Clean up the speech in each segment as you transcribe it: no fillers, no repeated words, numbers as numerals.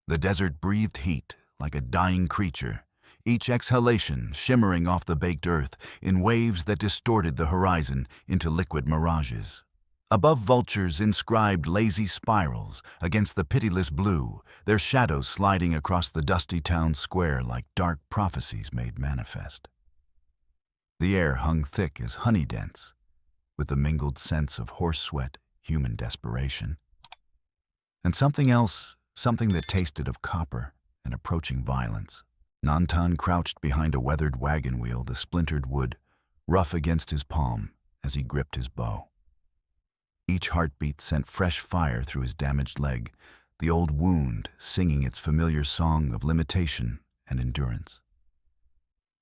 The desert breathed heat like a dying creature, each exhalation shimmering off the baked earth in waves that distorted the horizon into liquid mirages. Above vultures inscribed lazy spirals against the pitiless blue, their shadows sliding across the dusty town square like dark prophecies made manifest. The air hung thick as honey dents, with the mingled scents of horse sweat, human desperation. And something else, something that tasted of copper and approaching violence. Nantan crouched behind a weathered wagon wheel, the splintered wood rough against his palm as he gripped his bow. Each heartbeat sent fresh fire through his damaged leg, the old wound singing its familiar song of limitation and endurance.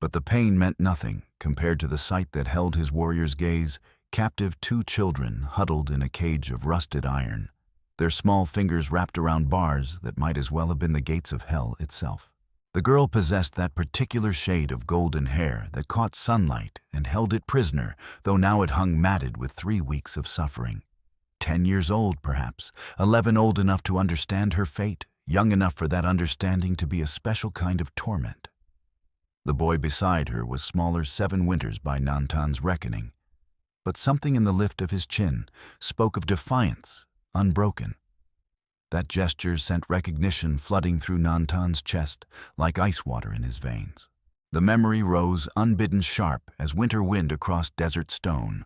But the pain meant nothing compared to the sight that held his warrior's gaze, captive two children huddled in a cage of rusted iron, their small fingers wrapped around bars that might as well have been the gates of hell itself. The girl possessed that particular shade of golden hair that caught sunlight and held it prisoner, though now it hung matted with 3 weeks of suffering. 10 years old, perhaps, 11 old enough to understand her fate, young enough for that understanding to be a special kind of torment. The boy beside her was smaller 7 winters by Nantan's reckoning, but something in the lift of his chin spoke of defiance, unbroken. That gesture sent recognition flooding through Nantan's chest like ice water in his veins. The memory rose unbidden sharp as winter wind across desert stone.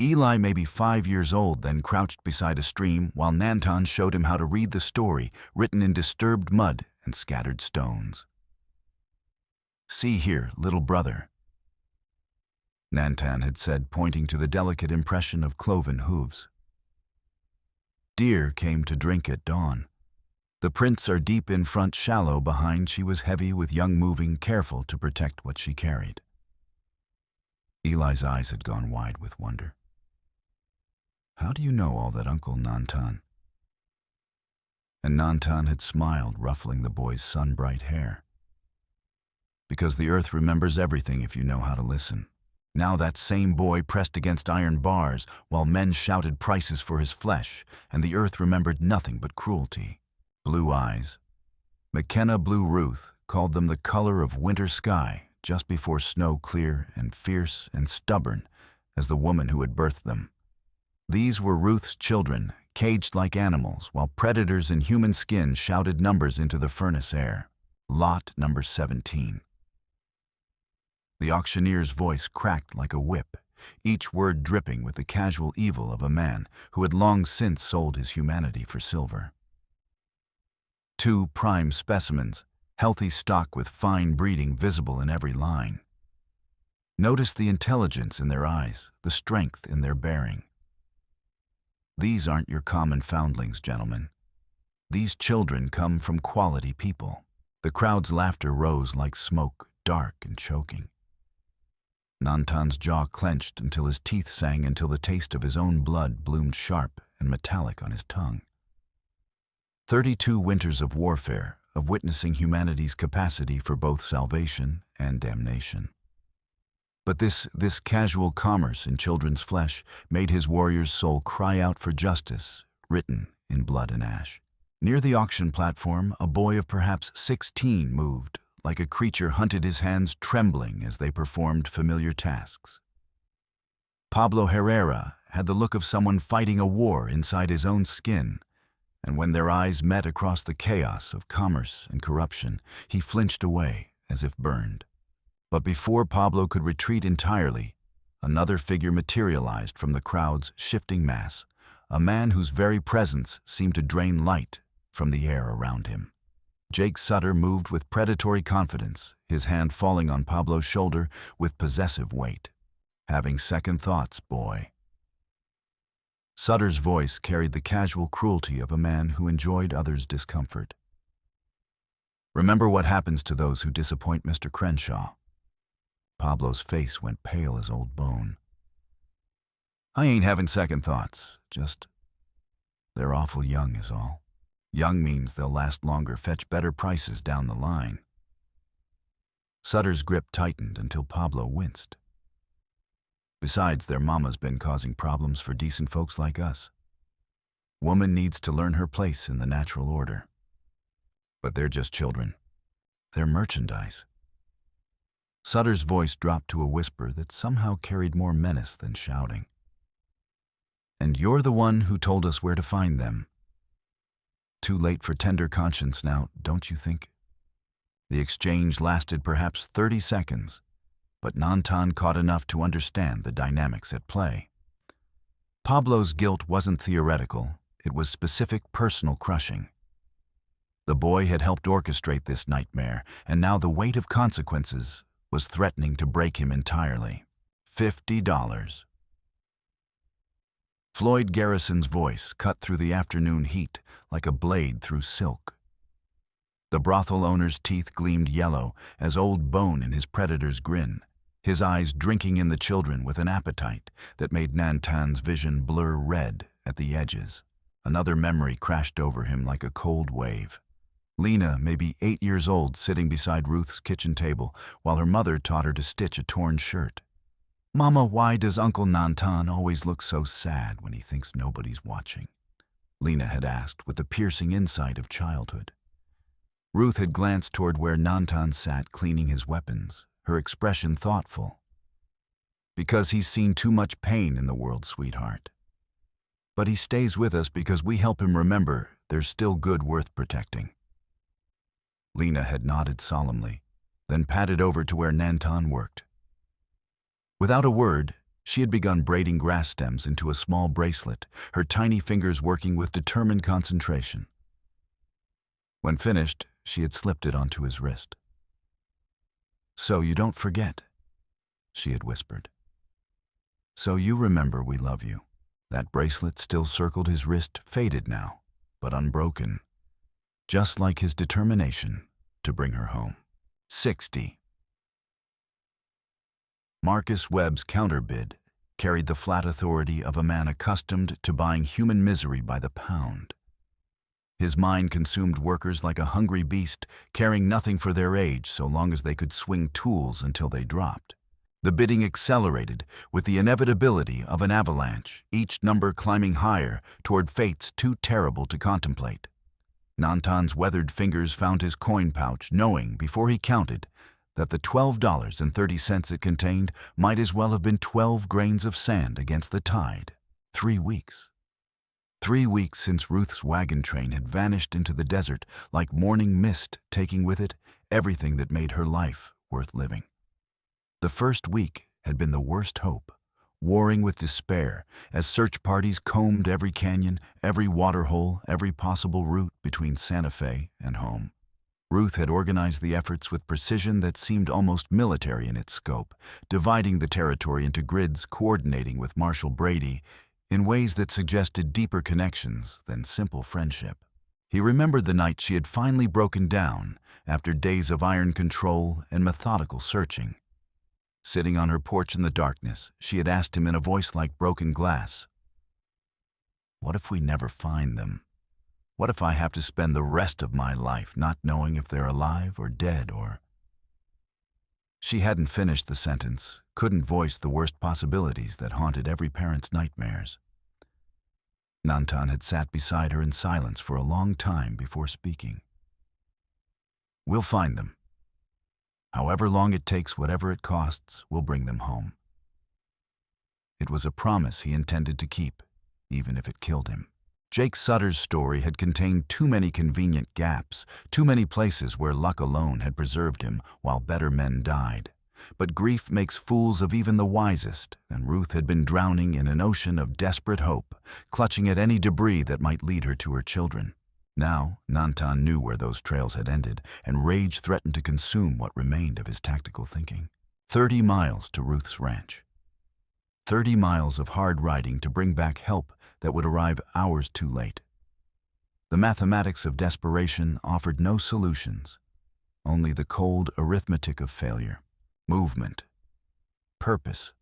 Eli may be 5 years old, then crouched beside a stream while Nantan showed him how to read the story written in disturbed mud and scattered stones. "See here, little brother," Nantan had said, pointing to the delicate impression of cloven hooves. "Deer came to drink at dawn. The prints are deep in front, shallow behind. She was heavy with young moving, careful to protect what she carried." Eli's eyes had gone wide with wonder. "How do you know all that, Uncle Nantan?" And Nantan had smiled, ruffling the boy's sun-bright hair. "Because the earth remembers everything if you know how to listen." Now that same boy pressed against iron bars while men shouted prices for his flesh, and the earth remembered nothing but cruelty. Blue eyes. McKenna Blue Ruth called them the color of winter sky just before snow, clear and fierce and stubborn as the woman who had birthed them. These were Ruth's children, caged like animals, while predators in human skin shouted numbers into the furnace air. Lot number 17. The auctioneer's voice cracked like a whip, each word dripping with the casual evil of a man who had long since sold his humanity for silver. 2 prime specimens, healthy stock with fine breeding visible in every line. Notice the intelligence in their eyes, the strength in their bearing. These aren't your common foundlings, gentlemen. These children come from quality people. The crowd's laughter rose like smoke, dark and choking. Nantan's jaw clenched until his teeth sang, until the taste of his own blood bloomed sharp and metallic on his tongue. 32 winters of warfare, of witnessing humanity's capacity for both salvation and damnation. But this casual commerce in children's flesh made his warrior's soul cry out for justice, written in blood and ash. Near the auction platform, a boy of perhaps 16 moved, like a creature hunted, his hands trembling as they performed familiar tasks. Pablo Herrera had the look of someone fighting a war inside his own skin, and when their eyes met across the chaos of commerce and corruption, he flinched away as if burned. But before Pablo could retreat entirely, another figure materialized from the crowd's shifting mass, a man whose very presence seemed to drain light from the air around him. Jake Sutter moved with predatory confidence, his hand falling on Pablo's shoulder with possessive weight. "Having second thoughts, boy." Sutter's voice carried the casual cruelty of a man who enjoyed others' discomfort. "Remember what happens to those who disappoint Mr. Crenshaw." Pablo's face went pale as old bone. "I ain't having second thoughts, just they're awful young is all. Young means they'll last longer, fetch better prices down the line." Sutter's grip tightened until Pablo winced. "Besides, their mama's been causing problems for decent folks like us. Woman needs to learn her place in the natural order." But they're just children. They're merchandise. Sutter's voice dropped to a whisper that somehow carried more menace than shouting. And you're the one who told us where to find them. Too late for tender conscience now, don't you think? The exchange lasted perhaps 30 seconds, but Nantan caught enough to understand the dynamics at play. Pablo's guilt wasn't theoretical, it was specific personal crushing. The boy had helped orchestrate this nightmare, and now the weight of consequences was threatening to break him entirely. $50. Floyd Garrison's voice cut through the afternoon heat like a blade through silk. The brothel owner's teeth gleamed yellow as old bone in his predator's grin, his eyes drinking in the children with an appetite that made Nantan's vision blur red at the edges. Another memory crashed over him like a cold wave. Lena, maybe 8 years old, sitting beside Ruth's kitchen table while her mother taught her to stitch a torn shirt. "Mama, why does Uncle Nantan always look so sad when he thinks nobody's watching?" Lena had asked with the piercing insight of childhood. Ruth had glanced toward where Nantan sat cleaning his weapons, her expression thoughtful. "Because he's seen too much pain in the world, sweetheart. But he stays with us because we help him remember there's still good worth protecting." Lena had nodded solemnly, then padded over to where Nantan worked. Without a word, she had begun braiding grass stems into a small bracelet, her tiny fingers working with determined concentration. When finished, she had slipped it onto his wrist. "So you don't forget," she had whispered. "So you remember we love you." That bracelet still circled his wrist, faded now, but unbroken, just like his determination to bring her home. 60. Marcus Webb's counterbid carried the flat authority of a man accustomed to buying human misery by the pound. His mind consumed workers like a hungry beast, caring nothing for their age so long as they could swing tools until they dropped. The bidding accelerated with the inevitability of an avalanche, each number climbing higher toward fates too terrible to contemplate. Nantan's weathered fingers found his coin pouch, knowing, before he counted, that the $12.30 it contained might as well have been 12 grains of sand against the tide. 3 weeks. 3 weeks since Ruth's wagon train had vanished into the desert like morning mist, taking with it everything that made her life worth living. The first week had been the worst hope, warring with despair as search parties combed every canyon, every waterhole, every possible route between Santa Fe and home. Ruth had organized the efforts with precision that seemed almost military in its scope, dividing the territory into grids, coordinating with Marshal Brady in ways that suggested deeper connections than simple friendship. He remembered the night she had finally broken down after days of iron control and methodical searching. Sitting on her porch in the darkness, she had asked him in a voice like broken glass, "What if we never find them? What if I have to spend the rest of my life not knowing if they're alive or dead or—" She hadn't finished the sentence, couldn't voice the worst possibilities that haunted every parent's nightmares. Nantan had sat beside her in silence for a long time before speaking. "We'll find them. However long it takes, whatever it costs, we'll bring them home." It was a promise he intended to keep, even if it killed him. Jake Sutter's story had contained too many convenient gaps, too many places where luck alone had preserved him while better men died. But grief makes fools of even the wisest, and Ruth had been drowning in an ocean of desperate hope, clutching at any debris that might lead her to her children. Now, Nantan knew where those trails had ended, and rage threatened to consume what remained of his tactical thinking. 30 miles to Ruth's ranch. 30 miles of hard riding to bring back help that would arrive hours too late. The mathematics of desperation offered no solutions, only the cold arithmetic of failure. Movement. Purpose.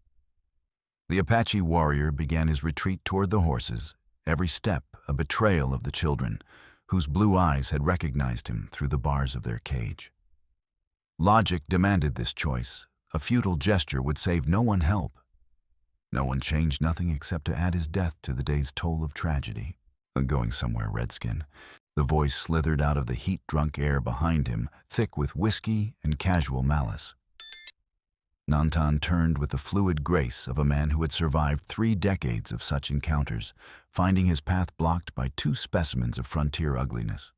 The Apache warrior began his retreat toward the horses, every step a betrayal of the children, whose blue eyes had recognized him through the bars of their cage. Logic demanded this choice. A futile gesture would save no one help. No one changed nothing except to add his death to the day's toll of tragedy. Going somewhere, Redskin. The voice slithered out of the heat-drunk air behind him, thick with whiskey and casual malice. Nantan turned with the fluid grace of a man who had survived 3 decades of such encounters, finding his path blocked by 2 specimens of frontier ugliness.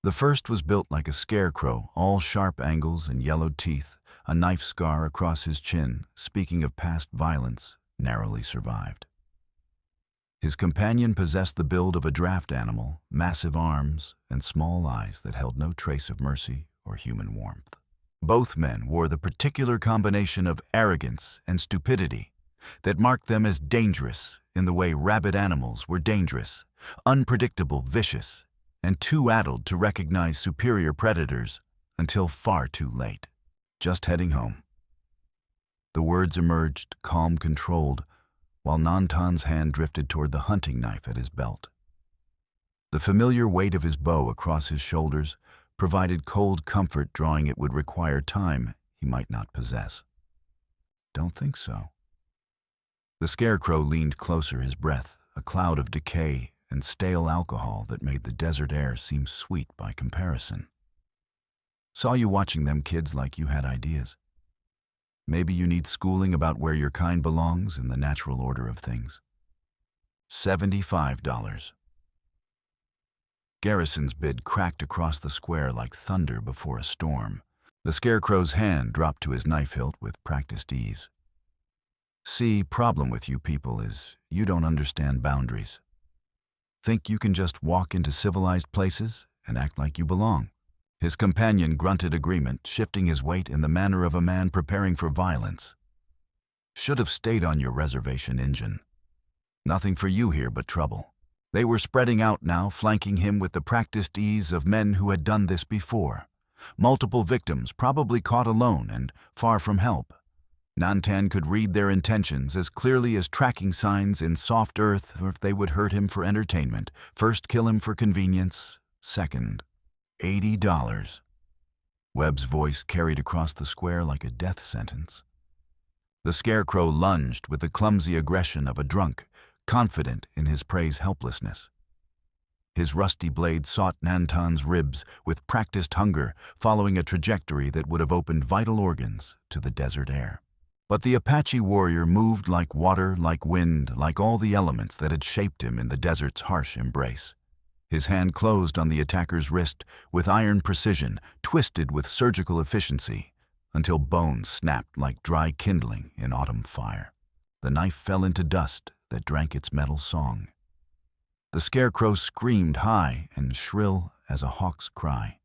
The first was built like a scarecrow, all sharp angles and yellowed teeth, a knife scar across his chin, speaking of past violence, narrowly survived. His companion possessed the build of a draft animal, massive arms, and small eyes that held no trace of mercy or human warmth. Both men wore the particular combination of arrogance and stupidity that marked them as dangerous in the way rabid animals were dangerous, unpredictable, vicious, and too addled to recognize superior predators until far too late. Just heading home. The words emerged, calm, controlled, while Nantan's hand drifted toward the hunting knife at his belt. The familiar weight of his bow across his shoulders provided cold comfort, drawing it would require time he might not possess. Don't think so. The scarecrow leaned closer, his breath, a cloud of decay and stale alcohol that made the desert air seem sweet by comparison. Saw you watching them kids like you had ideas. Maybe you need schooling about where your kind belongs in the natural order of things. $75. Garrison's bid cracked across the square like thunder before a storm. The scarecrow's hand dropped to his knife hilt with practiced ease. See, problem with you people is you don't understand boundaries. Think you can just walk into civilized places and act like you belong. His companion grunted agreement, shifting his weight in the manner of a man preparing for violence. Should have stayed on your reservation, Injun. Nothing for you here but trouble. They were spreading out now, flanking him with the practiced ease of men who had done this before. Multiple victims, probably caught alone and far from help. Nantan could read their intentions as clearly as tracking signs in soft earth if they would hurt him for entertainment. First, kill him for convenience. Second, $80. Webb's voice carried across the square like a death sentence. The scarecrow lunged with the clumsy aggression of a drunk, confident in his prey's helplessness. His rusty blade sought Nantan's ribs with practiced hunger, following a trajectory that would have opened vital organs to the desert air. But the Apache warrior moved like water, like wind, like all the elements that had shaped him in the desert's harsh embrace. His hand closed on the attacker's wrist with iron precision, twisted with surgical efficiency, until bones snapped like dry kindling in autumn fire. The knife fell into dust that drank its metal song. The scarecrow screamed high and shrill as a hawk's cry.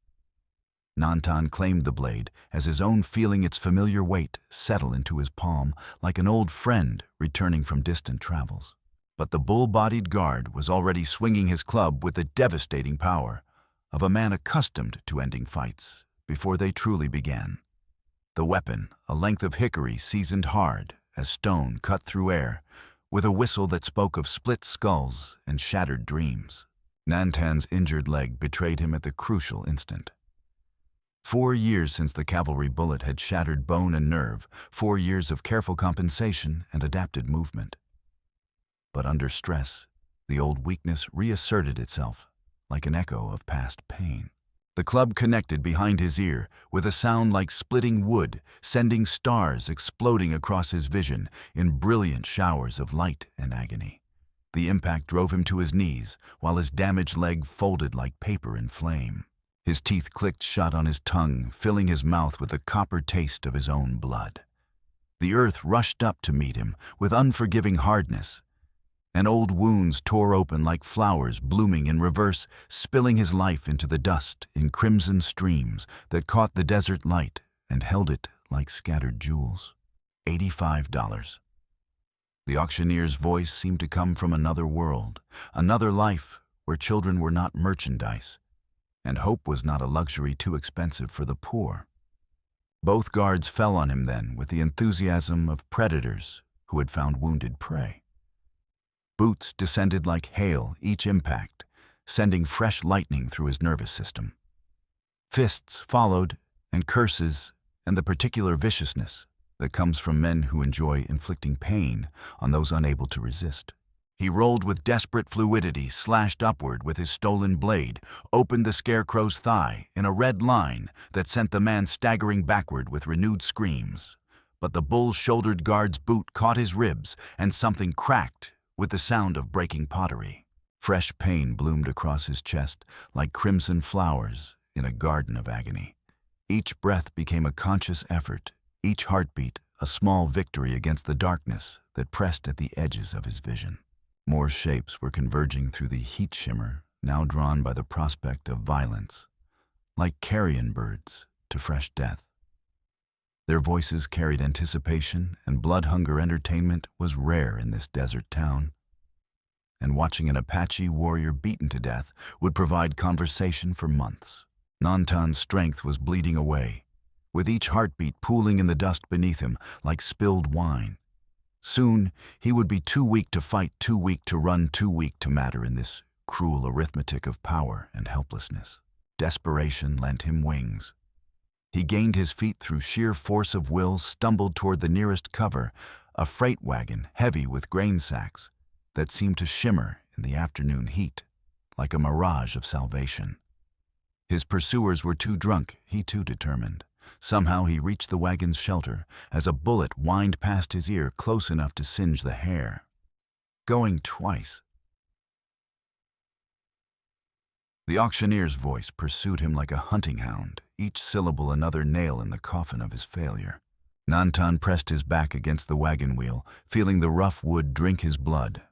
Nantan claimed the blade as his own, feeling its familiar weight settle into his palm like an old friend returning from distant travels. But the bull-bodied guard was already swinging his club with the devastating power of a man accustomed to ending fights before they truly began. The weapon, a length of hickory seasoned hard as stone cut through air, with a whistle that spoke of split skulls and shattered dreams. Nantan's injured leg betrayed him at the crucial instant. 4 years since the cavalry bullet had shattered bone and nerve, 4 years of careful compensation and adapted movement. But under stress, the old weakness reasserted itself like an echo of past pain. The club connected behind his ear with a sound like splitting wood, sending stars exploding across his vision in brilliant showers of light and agony. The impact drove him to his knees, while his damaged leg folded like paper in flame. His teeth clicked shut on his tongue, filling his mouth with the copper taste of his own blood. The earth rushed up to meet him with unforgiving hardness, and old wounds tore open like flowers blooming in reverse, spilling his life into the dust in crimson streams that caught the desert light and held it like scattered jewels. $85. The auctioneer's voice seemed to come from another world, another life where children were not merchandise, and hope was not a luxury too expensive for the poor. Both guards fell on him then with the enthusiasm of predators who had found wounded prey. Boots descended like hail, each impact, sending fresh lightning through his nervous system. Fists followed, and curses, and the particular viciousness that comes from men who enjoy inflicting pain on those unable to resist. He rolled with desperate fluidity, slashed upward with his stolen blade, opened the scarecrow's thigh in a red line that sent the man staggering backward with renewed screams. But the bull-shouldered guard's boot caught his ribs, and something cracked with the sound of breaking pottery. Fresh pain bloomed across his chest like crimson flowers in a garden of agony. Each breath became a conscious effort, each heartbeat a small victory against the darkness that pressed at the edges of his vision. More shapes were converging through the heat shimmer, now drawn by the prospect of violence, like carrion birds to fresh death. Their voices carried anticipation, and blood-hunger entertainment was rare in this desert town. And watching an Apache warrior beaten to death would provide conversation for months. Nantan's strength was bleeding away, with each heartbeat pooling in the dust beneath him like spilled wine. Soon, he would be too weak to fight, too weak to run, too weak to matter in this cruel arithmetic of power and helplessness. Desperation lent him wings. He gained his feet through sheer force of will, stumbled toward the nearest cover, a freight wagon heavy with grain sacks that seemed to shimmer in the afternoon heat, like a mirage of salvation. His pursuers were too drunk, he too determined. Somehow he reached the wagon's shelter as a bullet whined past his ear close enough to singe the hair. Going twice. The auctioneer's voice pursued him like a hunting hound, each syllable another nail in the coffin of his failure. Nantan pressed his back against the wagon wheel, feeling the rough wood drink his blood,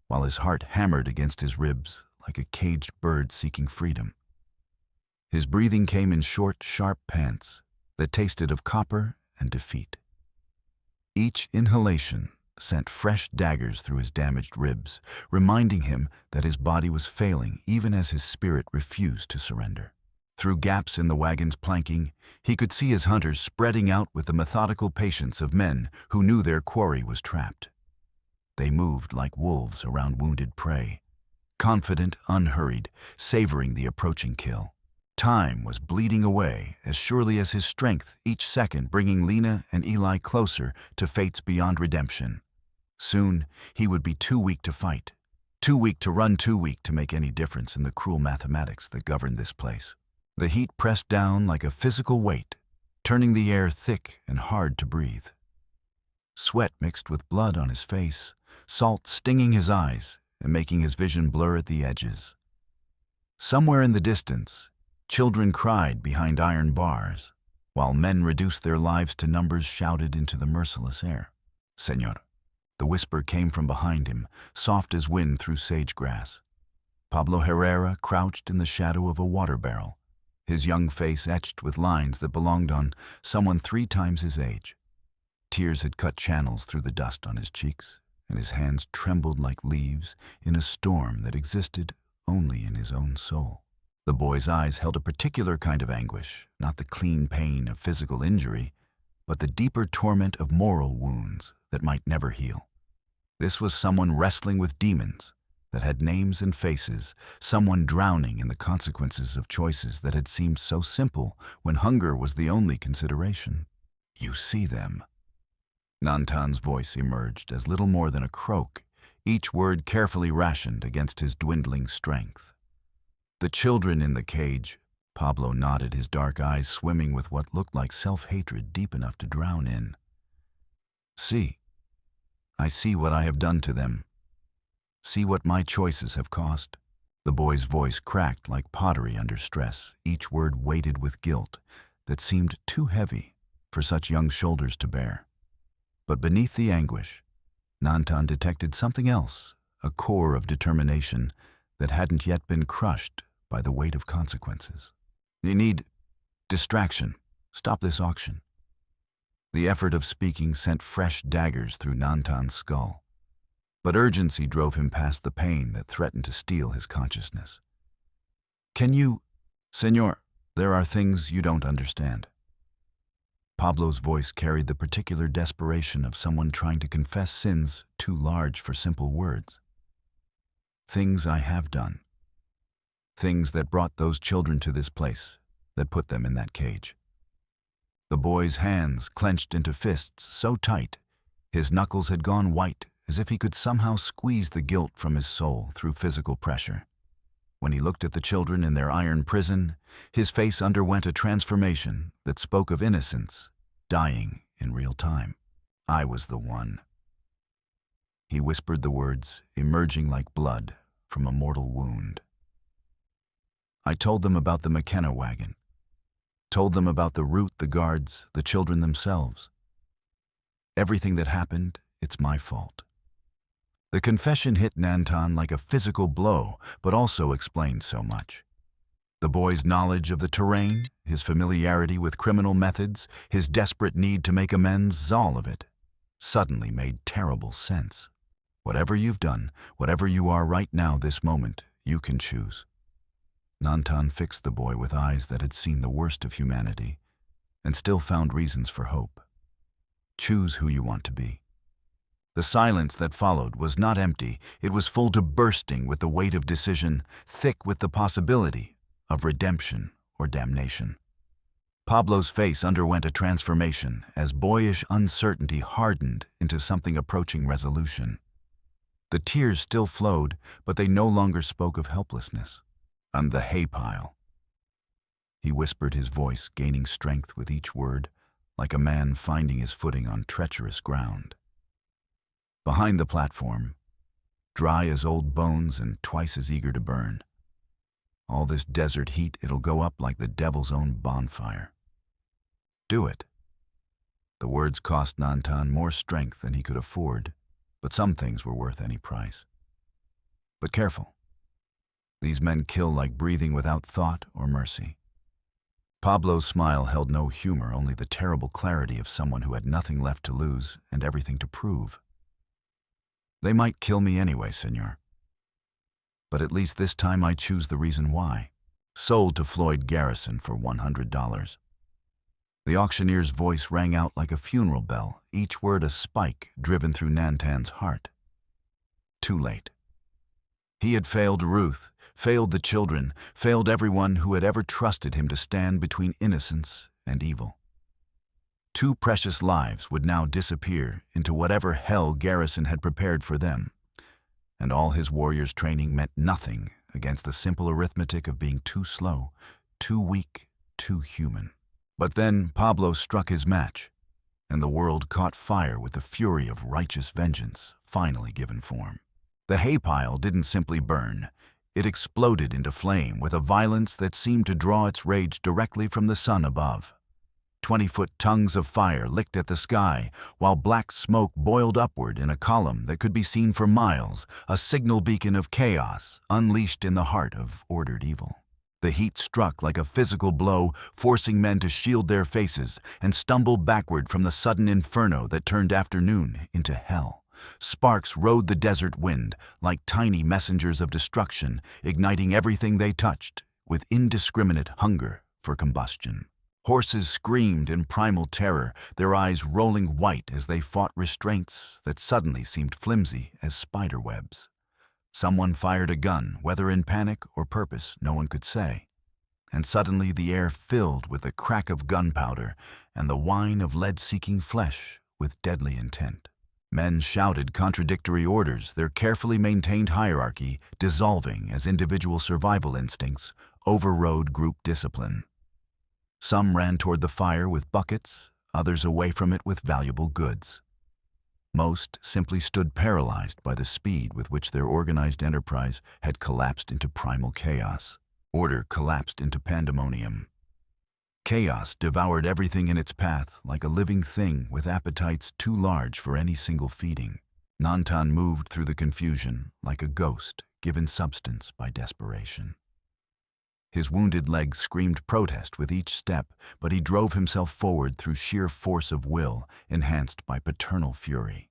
while his heart hammered against his ribs like a caged bird seeking freedom. His breathing came in short, sharp pants that tasted of copper and defeat. Each inhalation sent fresh daggers through his damaged ribs, reminding him that his body was failing even as his spirit refused to surrender. Through gaps in the wagon's planking, he could see his hunters spreading out with the methodical patience of men who knew their quarry was trapped. They moved like wolves around wounded prey, confident, unhurried, savoring the approaching kill. Time was bleeding away as surely as his strength, each second bringing Lena and Eli closer to fates beyond redemption. Soon, he would be too weak to fight, too weak to run, too weak to make any difference in the cruel mathematics that governed this place. The heat pressed down like a physical weight, turning the air thick and hard to breathe. Sweat mixed with blood on his face, salt stinging his eyes and making his vision blur at the edges. Somewhere in the distance, children cried behind iron bars, while men reduced their lives to numbers shouted into the merciless air. "Señor." The whisper came from behind him, soft as wind through sage grass. Pablo Herrera crouched in the shadow of a water barrel, his young face etched with lines that belonged on someone 3 times his age. Tears had cut channels through the dust on his cheeks, and his hands trembled like leaves in a storm that existed only in his own soul. The boy's eyes held a particular kind of anguish, not the clean pain of physical injury, but the deeper torment of moral wounds that might never heal. This was someone wrestling with demons that had names and faces, someone drowning in the consequences of choices that had seemed so simple when hunger was the only consideration. "You see them." Nantan's voice emerged as little more than a croak, each word carefully rationed against his dwindling strength. "The children in the cage," Pablo nodded, his dark eyes swimming with what looked like self-hatred deep enough to drown in. "See. I see what I have done to them. See what my choices have cost." The boy's voice cracked like pottery under stress, each word weighted with guilt that seemed too heavy for such young shoulders to bear. But beneath the anguish, Nantan detected something else, a core of determination that hadn't yet been crushed by the weight of consequences. "You need distraction. Stop this auction." The effort of speaking sent fresh daggers through Nantan's skull, but urgency drove him past the pain that threatened to steal his consciousness. "Can you, Señor, there are things you don't understand." Pablo's voice carried the particular desperation of someone trying to confess sins too large for simple words. "Things I have done. Things that brought those children to this place, that put them in that cage." The boy's hands clenched into fists so tight, his knuckles had gone white as if he could somehow squeeze the guilt from his soul through physical pressure. When he looked at the children in their iron prison, his face underwent a transformation that spoke of innocence, dying in real time. I was the one. He whispered the words, emerging like blood from a mortal wound. I told them about the McKenna wagon, told them about the route, the guards, the children themselves. Everything that happened, it's my fault. The confession hit Nantan like a physical blow, but also explained so much. The boy's knowledge of the terrain, his familiarity with criminal methods, his desperate need to make amends, all of it suddenly made terrible sense. Whatever you've done, whatever you are right now, this moment, you can choose. Nantan fixed the boy with eyes that had seen the worst of humanity and still found reasons for hope. Choose who you want to be. The silence that followed was not empty. It was full to bursting with the weight of decision, thick with the possibility of redemption or damnation. Pablo's face underwent a transformation as boyish uncertainty hardened into something approaching resolution. The tears still flowed, but they no longer spoke of helplessness. "On the hay pile," he whispered, his voice gaining strength with each word, like a man finding his footing on treacherous ground. Behind the platform, dry as old bones and twice as eager to burn. All this desert heat, it'll go up like the devil's own bonfire. Do it. The words cost Nantan more strength than he could afford, but some things were worth any price. But careful. These men kill like breathing without thought or mercy. Pablo's smile held no humor, only the terrible clarity of someone who had nothing left to lose and everything to prove. They might kill me anyway, senor. But at least this time I choose the reason why. Sold to Floyd Garrison for $100. The auctioneer's voice rang out like a funeral bell, each word a spike driven through Nantan's heart. Too late. He had failed Ruth, failed the children, failed everyone who had ever trusted him to stand between innocence and evil. 2 precious lives would now disappear into whatever hell Garrison had prepared for them, and all his warrior's training meant nothing against the simple arithmetic of being too slow, too weak, too human. But then Pablo struck his match, and the world caught fire with the fury of righteous vengeance finally given form. The hay pile didn't simply burn. It exploded into flame with a violence that seemed to draw its rage directly from the sun above. 20-foot tongues of fire licked at the sky, while black smoke boiled upward in a column that could be seen for miles, a signal beacon of chaos unleashed in the heart of ordered evil. The heat struck like a physical blow, forcing men to shield their faces and stumble backward from the sudden inferno that turned afternoon into hell. Sparks rode the desert wind like tiny messengers of destruction, igniting everything they touched with indiscriminate hunger for combustion. Horses screamed in primal terror, their eyes rolling white as they fought restraints that suddenly seemed flimsy as spider webs. Someone fired a gun, whether in panic or purpose, no one could say. And suddenly the air filled with the crack of gunpowder and the whine of lead-seeking flesh with deadly intent. Men shouted contradictory orders, their carefully maintained hierarchy dissolving as individual survival instincts overrode group discipline. Some ran toward the fire with buckets, others away from it with valuable goods. Most simply stood paralyzed by the speed with which their organized enterprise had collapsed into primal chaos. Order collapsed into pandemonium. Chaos devoured everything in its path like a living thing with appetites too large for any single feeding. Nantan moved through the confusion like a ghost given substance by desperation. His wounded leg screamed protest with each step, but he drove himself forward through sheer force of will, enhanced by paternal fury.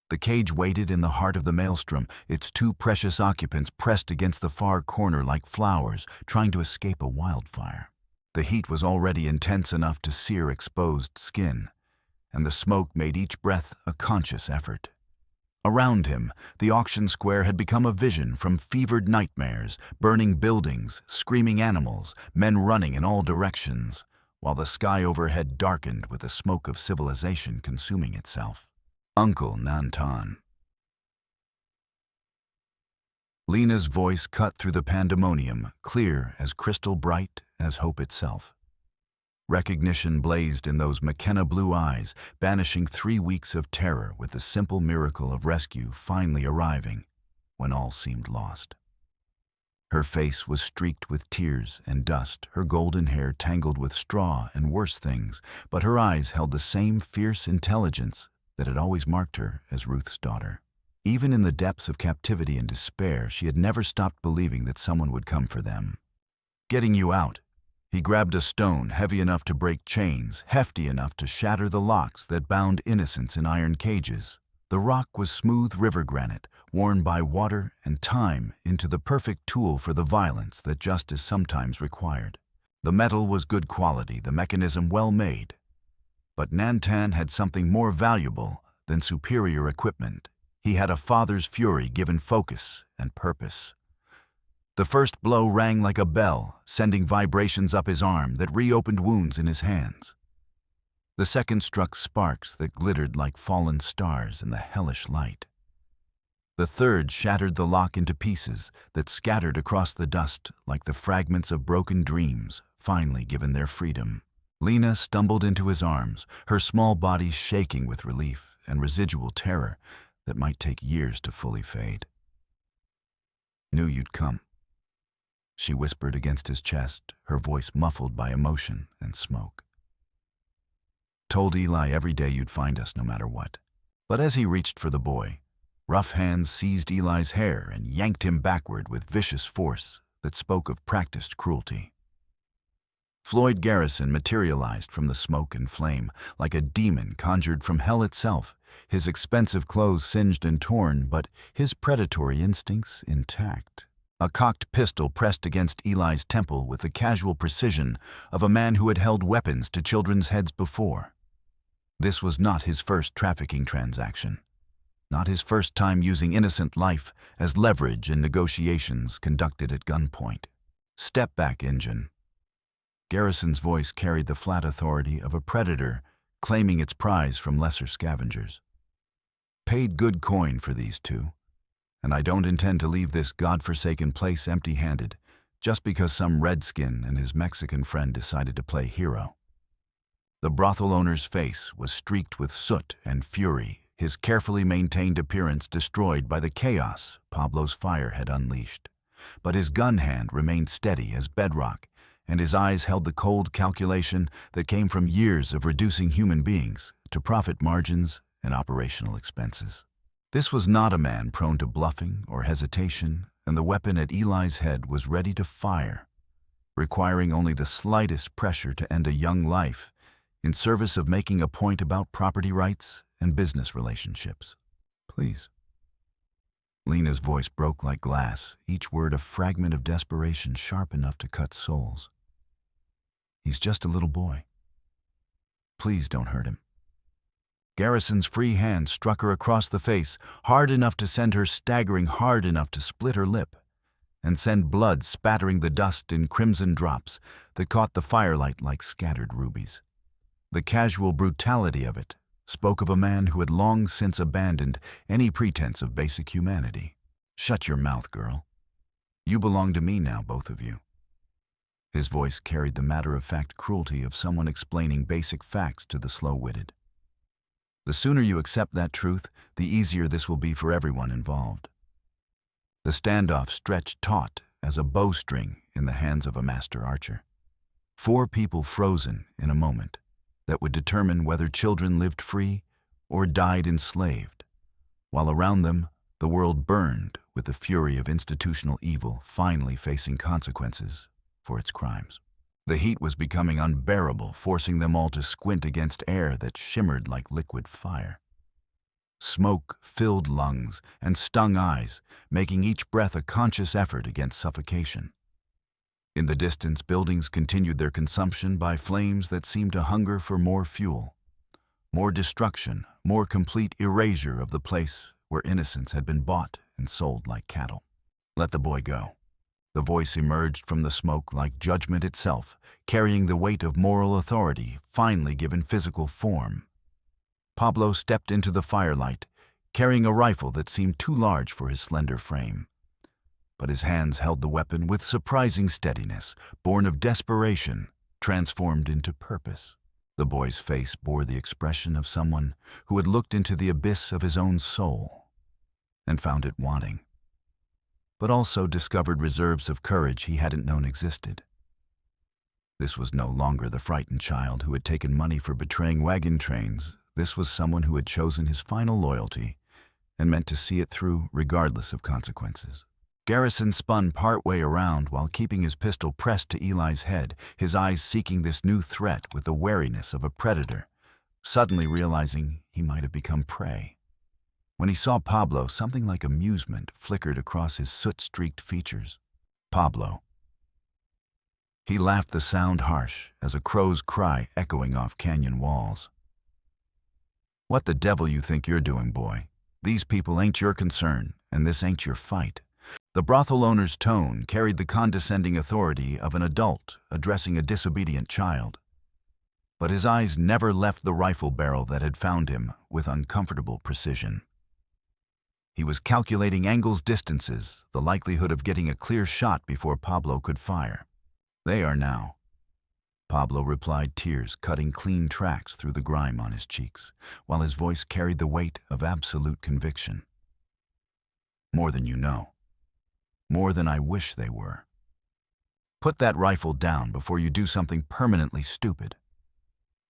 The cage waited in the heart of the maelstrom, its 2 precious occupants pressed against the far corner like flowers, trying to escape a wildfire. The heat was already intense enough to sear exposed skin, and the smoke made each breath a conscious effort. Around him, the auction square had become a vision from fevered nightmares, burning buildings, screaming animals, men running in all directions, while the sky overhead darkened with the smoke of civilization consuming itself. Uncle Nantan. Lena's voice cut through the pandemonium, clear as crystal, bright as hope itself. Recognition blazed in those McKenna blue eyes, banishing 3 weeks of terror with the simple miracle of rescue finally arriving when all seemed lost. Her face was streaked with tears and dust, her golden hair tangled with straw and worse things, but her eyes held the same fierce intelligence that had always marked her as Ruth's daughter. Even in the depths of captivity and despair, she had never stopped believing that someone would come for them. "Getting you out." He grabbed a stone heavy enough to break chains, hefty enough to shatter the locks that bound innocents in iron cages. The rock was smooth river granite, worn by water and time into the perfect tool for the violence that justice sometimes required. The metal was good quality, the mechanism well made. But Nantan had something more valuable than superior equipment. He had a father's fury given focus and purpose. The first blow rang like a bell, sending vibrations up his arm that reopened wounds in his hands. The second struck sparks that glittered like fallen stars in the hellish light. The third shattered the lock into pieces that scattered across the dust like the fragments of broken dreams finally given their freedom. Lena stumbled into his arms, her small body shaking with relief and residual terror that might take years to fully fade. "Knew you'd come," she whispered against his chest, her voice muffled by emotion and smoke. "Told Eli every day you'd find us no matter what." But as he reached for the boy, rough hands seized Eli's hair and yanked him backward with vicious force that spoke of practiced cruelty. Floyd Garrison materialized from the smoke and flame like a demon conjured from hell itself, his expensive clothes singed and torn, but his predatory instincts intact. A cocked pistol pressed against Eli's temple with the casual precision of a man who had held weapons to children's heads before. This was not his first trafficking transaction, not his first time using innocent life as leverage in negotiations conducted at gunpoint. "Step back, Injun." Garrison's voice carried the flat authority of a predator claiming its prize from lesser scavengers. "Paid good coin for these two, and I don't intend to leave this godforsaken place empty-handed just because some redskin and his Mexican friend decided to play hero." The brothel owner's face was streaked with soot and fury, his carefully maintained appearance destroyed by the chaos Pablo's fire had unleashed. But his gun hand remained steady as bedrock, and his eyes held the cold calculation that came from years of reducing human beings to profit margins and operational expenses. This was not a man prone to bluffing or hesitation, and the weapon at Eli's head was ready to fire, requiring only the slightest pressure to end a young life in service of making a point about property rights and business relationships. "Please." Lena's voice broke like glass, each word a fragment of desperation sharp enough to cut souls. "He's just a little boy. Please don't hurt him." Garrison's free hand struck her across the face, hard enough to send her staggering, hard enough to split her lip, and send blood spattering the dust in crimson drops that caught the firelight like scattered rubies. The casual brutality of it spoke of a man who had long since abandoned any pretense of basic humanity. "Shut your mouth, girl. You belong to me now, both of you." His voice carried the matter-of-fact cruelty of someone explaining basic facts to the slow-witted. "The sooner you accept that truth, the easier this will be for everyone involved." The standoff stretched taut as a bowstring in the hands of a master archer. 4 people frozen in a moment that would determine whether children lived free or died enslaved, while around them the world burned with the fury of institutional evil finally facing consequences for its crimes. The heat was becoming unbearable, forcing them all to squint against air that shimmered like liquid fire. Smoke filled lungs and stung eyes, making each breath a conscious effort against suffocation. In the distance, buildings continued their consumption by flames that seemed to hunger for more fuel, more destruction, more complete erasure of the place where innocence had been bought and sold like cattle. "Let the boy go." The voice emerged from the smoke like judgment itself, carrying the weight of moral authority finally given physical form. Pablo stepped into the firelight, carrying a rifle that seemed too large for his slender frame. But his hands held the weapon with surprising steadiness, born of desperation, transformed into purpose. The boy's face bore the expression of someone who had looked into the abyss of his own soul and found it wanting, but also discovered reserves of courage he hadn't known existed. This was no longer the frightened child who had taken money for betraying wagon trains. This was someone who had chosen his final loyalty and meant to see it through regardless of consequences. Garrison spun partway around while keeping his pistol pressed to Eli's head, his eyes seeking this new threat with the wariness of a predator, suddenly realizing he might have become prey. When he saw Pablo, something like amusement flickered across his soot-streaked features. Pablo. He laughed, the sound harsh as a crow's cry echoing off canyon walls. "What the devil you think you're doing, boy? These people ain't your concern, and this ain't your fight." The brothel owner's tone carried the condescending authority of an adult addressing a disobedient child. But his eyes never left the rifle barrel that had found him with uncomfortable precision. He was calculating angles, distances, the likelihood of getting a clear shot before Pablo could fire. "They are now," Pablo replied, tears cutting clean tracks through the grime on his cheeks, while his voice carried the weight of absolute conviction. "More than you know. More than I wish they were. Put that rifle down before you do something permanently stupid."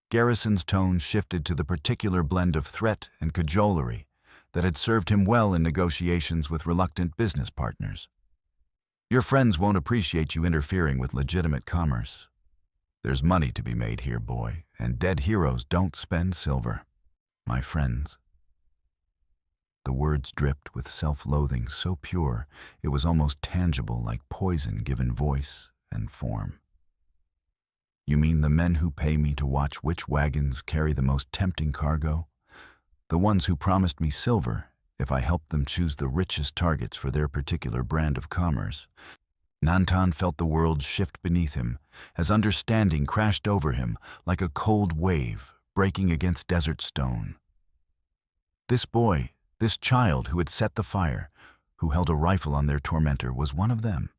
Garrison's tone shifted to the particular blend of threat and cajolery that had served him well in negotiations with reluctant business partners. "Your friends won't appreciate you interfering with legitimate commerce. There's money to be made here, boy, and dead heroes don't spend silver." "My friends." The words dripped with self-loathing so pure it was almost tangible, like poison given voice and form. "You mean the men who pay me to watch which wagons carry the most tempting cargo? The ones who promised me silver if I helped them choose the richest targets for their particular brand of commerce?" Nantan felt the world shift beneath him as understanding crashed over him like a cold wave breaking against desert stone. This boy, this child who had set the fire, who held a rifle on their tormentor, was one of them.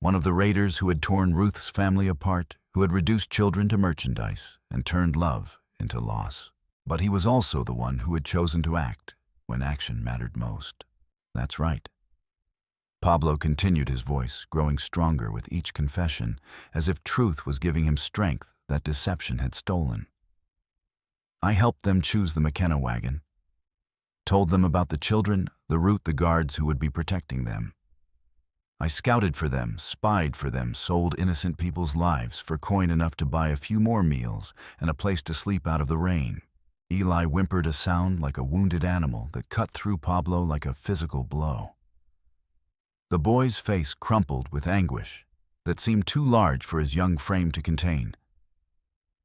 One of the raiders who had torn Ruth's family apart, who had reduced children to merchandise and turned love into loss. But he was also the one who had chosen to act when action mattered most. "That's right." Pablo continued, his voice growing stronger with each confession, as if truth was giving him strength that deception had stolen. "I helped them choose the McKenna wagon. Told them about the children, the route, the guards who would be protecting them. I scouted for them, spied for them, sold innocent people's lives for coin enough to buy a few more meals and a place to sleep out of the rain." Eli whimpered, a sound like a wounded animal that cut through Pablo like a physical blow. The boy's face crumpled with anguish that seemed too large for his young frame to contain.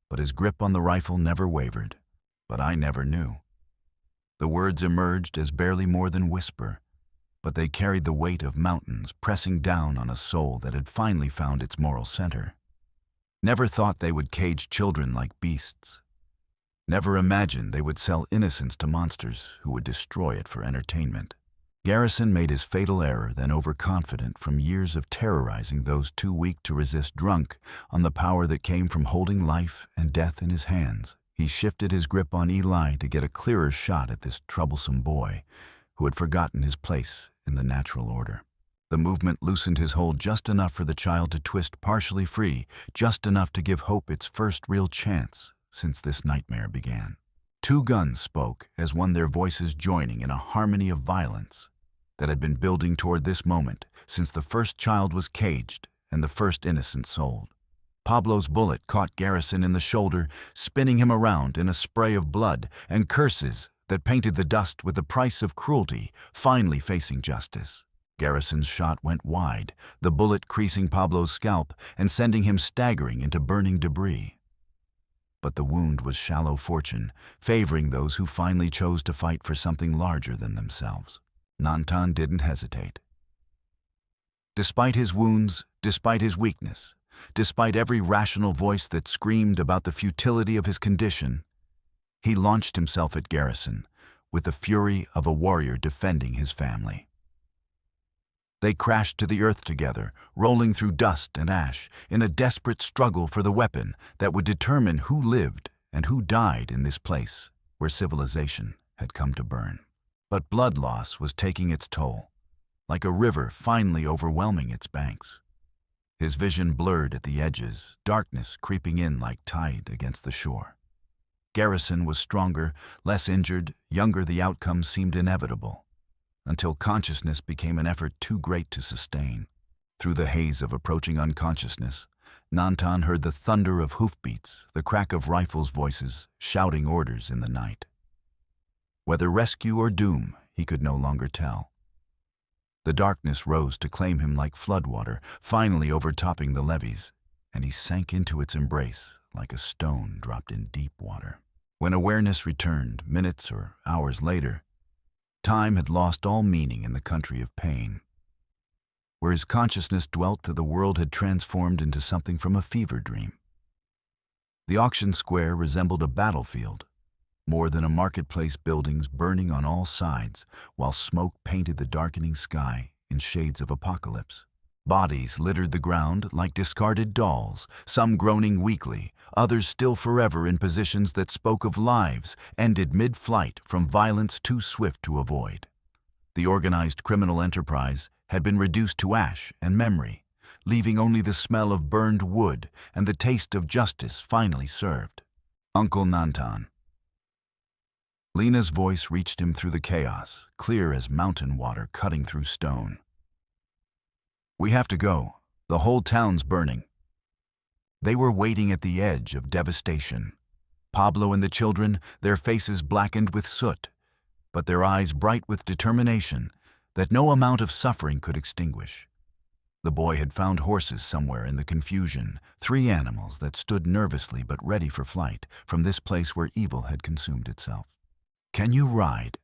But his grip on the rifle never wavered. "But I never knew." The words emerged as barely more than whisper, but they carried the weight of mountains pressing down on a soul that had finally found its moral center. Never thought they would cage children like beasts. Never imagined they would sell innocence to monsters who would destroy it for entertainment. Garrison made his fatal error, then overconfident from years of terrorizing those too weak to resist, drunk on the power that came from holding life and death in his hands. He shifted his grip on Eli to get a clearer shot at this troublesome boy who had forgotten his place in the natural order. The movement loosened his hold just enough for the child to twist partially free, just enough to give hope its first real chance since this nightmare began. Two guns spoke as one, their voices joining in a harmony of violence that had been building toward this moment since the first child was caged and the first innocent sold. Pablo's bullet caught Garrison in the shoulder, spinning him around in a spray of blood and curses that painted the dust with the price of cruelty, finally facing justice. Garrison's shot went wide, the bullet creasing Pablo's scalp and sending him staggering into burning debris. But the wound was shallow fortune, favoring those who finally chose to fight for something larger than themselves. Nantan didn't hesitate. Despite his wounds, despite his weakness, despite every rational voice that screamed about the futility of his condition, He launched himself at Garrison, with the fury of a warrior defending his family. They crashed to the earth together, rolling through dust and ash, in a desperate struggle for the weapon that would determine who lived and who died in this place where civilization had come to burn. But blood loss was taking its toll, like a river finally overwhelming its banks. His vision blurred at the edges, darkness creeping in like tide against the shore. Garrison was stronger, less injured, younger. The outcome seemed inevitable, until consciousness became an effort too great to sustain. Through the haze of approaching unconsciousness, Nantan heard the thunder of hoofbeats, the crack of rifles' voices, shouting orders in the night. Whether rescue or doom, he could no longer tell. The darkness rose to claim him like floodwater, finally overtopping the levees, and he sank into its embrace like a stone dropped in deep water. When awareness returned, minutes or hours later, time had lost all meaning in the country of pain. Where his consciousness dwelt, the world had transformed into something from a fever dream. The auction square resembled a battlefield, more than a marketplace, buildings burning on all sides, while smoke painted the darkening sky in shades of apocalypse. Bodies littered the ground like discarded dolls, some groaning weakly, others still forever in positions that spoke of lives ended mid-flight from violence too swift to avoid. The organized criminal enterprise had been reduced to ash and memory, leaving only the smell of burned wood and the taste of justice finally served. Uncle Nantan. Lena's voice reached him through the chaos, clear as mountain water cutting through stone. "We have to go. The whole town's burning." They were waiting at the edge of devastation. Pablo and the children, their faces blackened with soot, but their eyes bright with determination that no amount of suffering could extinguish. The boy had found horses somewhere in the confusion, 3 animals that stood nervously but ready for flight from this place where evil had consumed itself. "Can you ride?"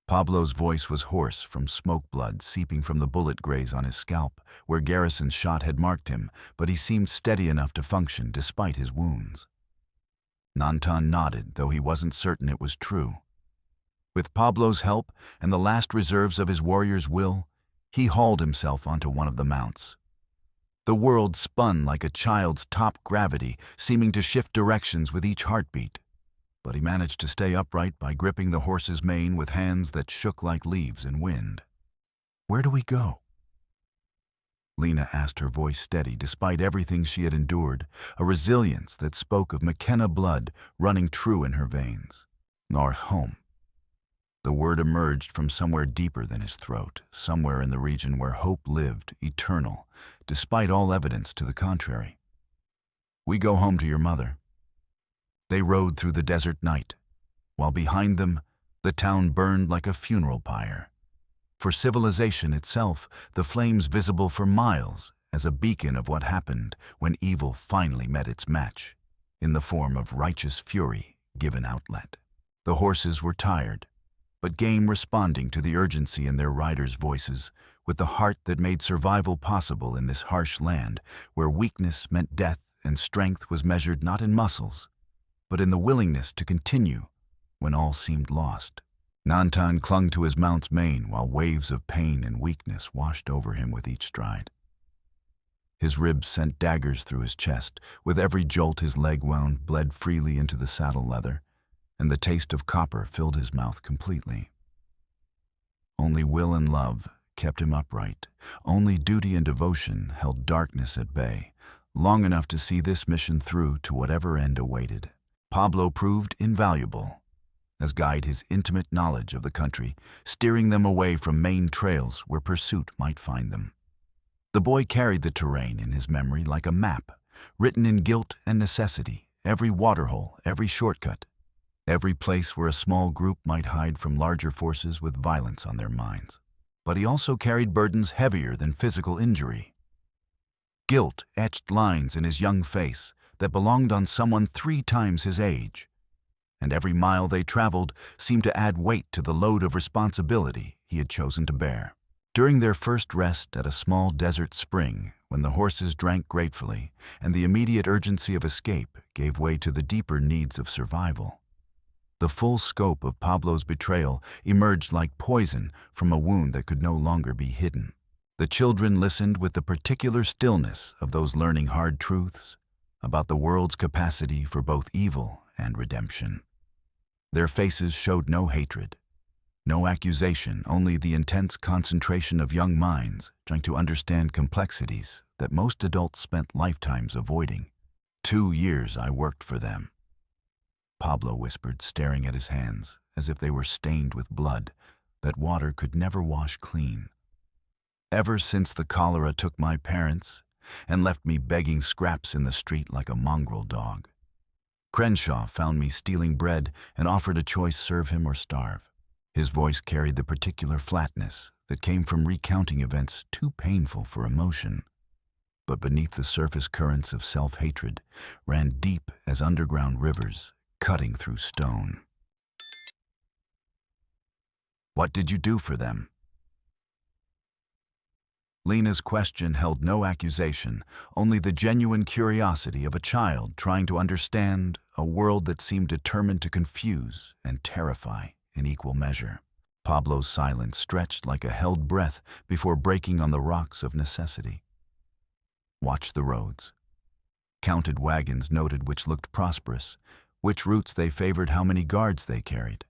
Pablo's voice was hoarse from smoke blood seeping from the bullet graze on his scalp, where Garrison's shot had marked him, but he seemed steady enough to function despite his wounds. Nantan nodded, though he wasn't certain it was true. With Pablo's help and the last reserves of his warrior's will, he hauled himself onto one of the mounts. The world spun like a child's top gravity, seeming to shift directions with each heartbeat. But he managed to stay upright by gripping the horse's mane with hands that shook like leaves in wind. "Where do we go?" Lena asked, her voice steady despite everything she had endured, a resilience that spoke of McKenna blood running true in her veins. "Our home." The word emerged from somewhere deeper than his throat, somewhere in the region where hope lived, eternal, despite all evidence to the contrary. "We go home to your mother." They rode through the desert night, while behind them, the town burned like a funeral pyre. For civilization itself, the flames visible for miles as a beacon of what happened when evil finally met its match, in the form of righteous fury given outlet. The horses were tired, but game responding to the urgency in their riders' voices, with the heart that made survival possible in this harsh land where weakness meant death and strength was measured not in muscles, but in the willingness to continue when all seemed lost. Nantan clung to his mount's mane while waves of pain and weakness washed over him with each stride. His ribs sent daggers through his chest. With every jolt, his leg wound bled freely into the saddle leather, and the taste of copper filled his mouth completely. Only will and love kept him upright. Only duty and devotion held darkness at bay, long enough to see this mission through to whatever end awaited. Pablo proved invaluable, as guide his intimate knowledge of the country, steering them away from main trails where pursuit might find them. The boy carried the terrain in his memory like a map, written in guilt and necessity, every waterhole, every shortcut, every place where a small group might hide from larger forces with violence on their minds. But he also carried burdens heavier than physical injury. Guilt etched lines in his young face that belonged on someone 3 times his age, and every mile they traveled seemed to add weight to the load of responsibility he had chosen to bear. During their first rest at a small desert spring, when the horses drank gratefully and the immediate urgency of escape gave way to the deeper needs of survival, The full scope of Pablo's betrayal emerged like poison from a wound that could no longer be hidden. The children listened with the particular stillness of those learning hard truths about the world's capacity for both evil and redemption. Their faces showed no hatred, no accusation, only the intense concentration of young minds trying to understand complexities that most adults spent lifetimes avoiding. 2 years I worked for them, Pablo whispered, staring at his hands as if they were stained with blood that water could never wash clean. Ever since the cholera took my parents and left me begging scraps in the street like a mongrel dog. Crenshaw found me stealing bread and offered a choice: serve him or starve. His voice carried the particular flatness that came from recounting events too painful for emotion. But beneath the surface currents of self-hatred ran deep as underground rivers, cutting through stone. What did you do for them? Lena's question held no accusation, only the genuine curiosity of a child trying to understand a world that seemed determined to confuse and terrify in equal measure. Pablo's silence stretched like a held breath before breaking on the rocks of necessity. Watched the roads. Counted wagons, noted which looked prosperous, which routes they favored, how many guards they carried.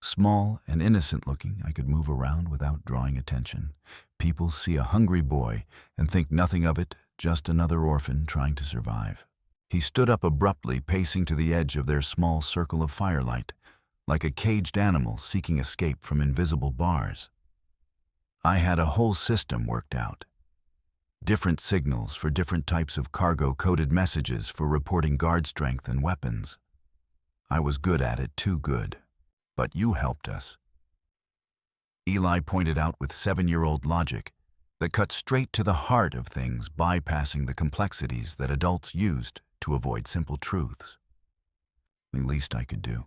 Small and innocent-looking, I could move around without drawing attention. People see a hungry boy and think nothing of it, just another orphan trying to survive. He stood up abruptly, pacing to the edge of their small circle of firelight, like a caged animal seeking escape from invisible bars. I had a whole system worked out. Different signals for different types of cargo-coded messages for reporting guard strength and weapons. I was good at it, too good. But you helped us. Eli pointed out with 7-year-old logic that cut straight to the heart of things, bypassing the complexities that adults used to avoid simple truths. The least I could do.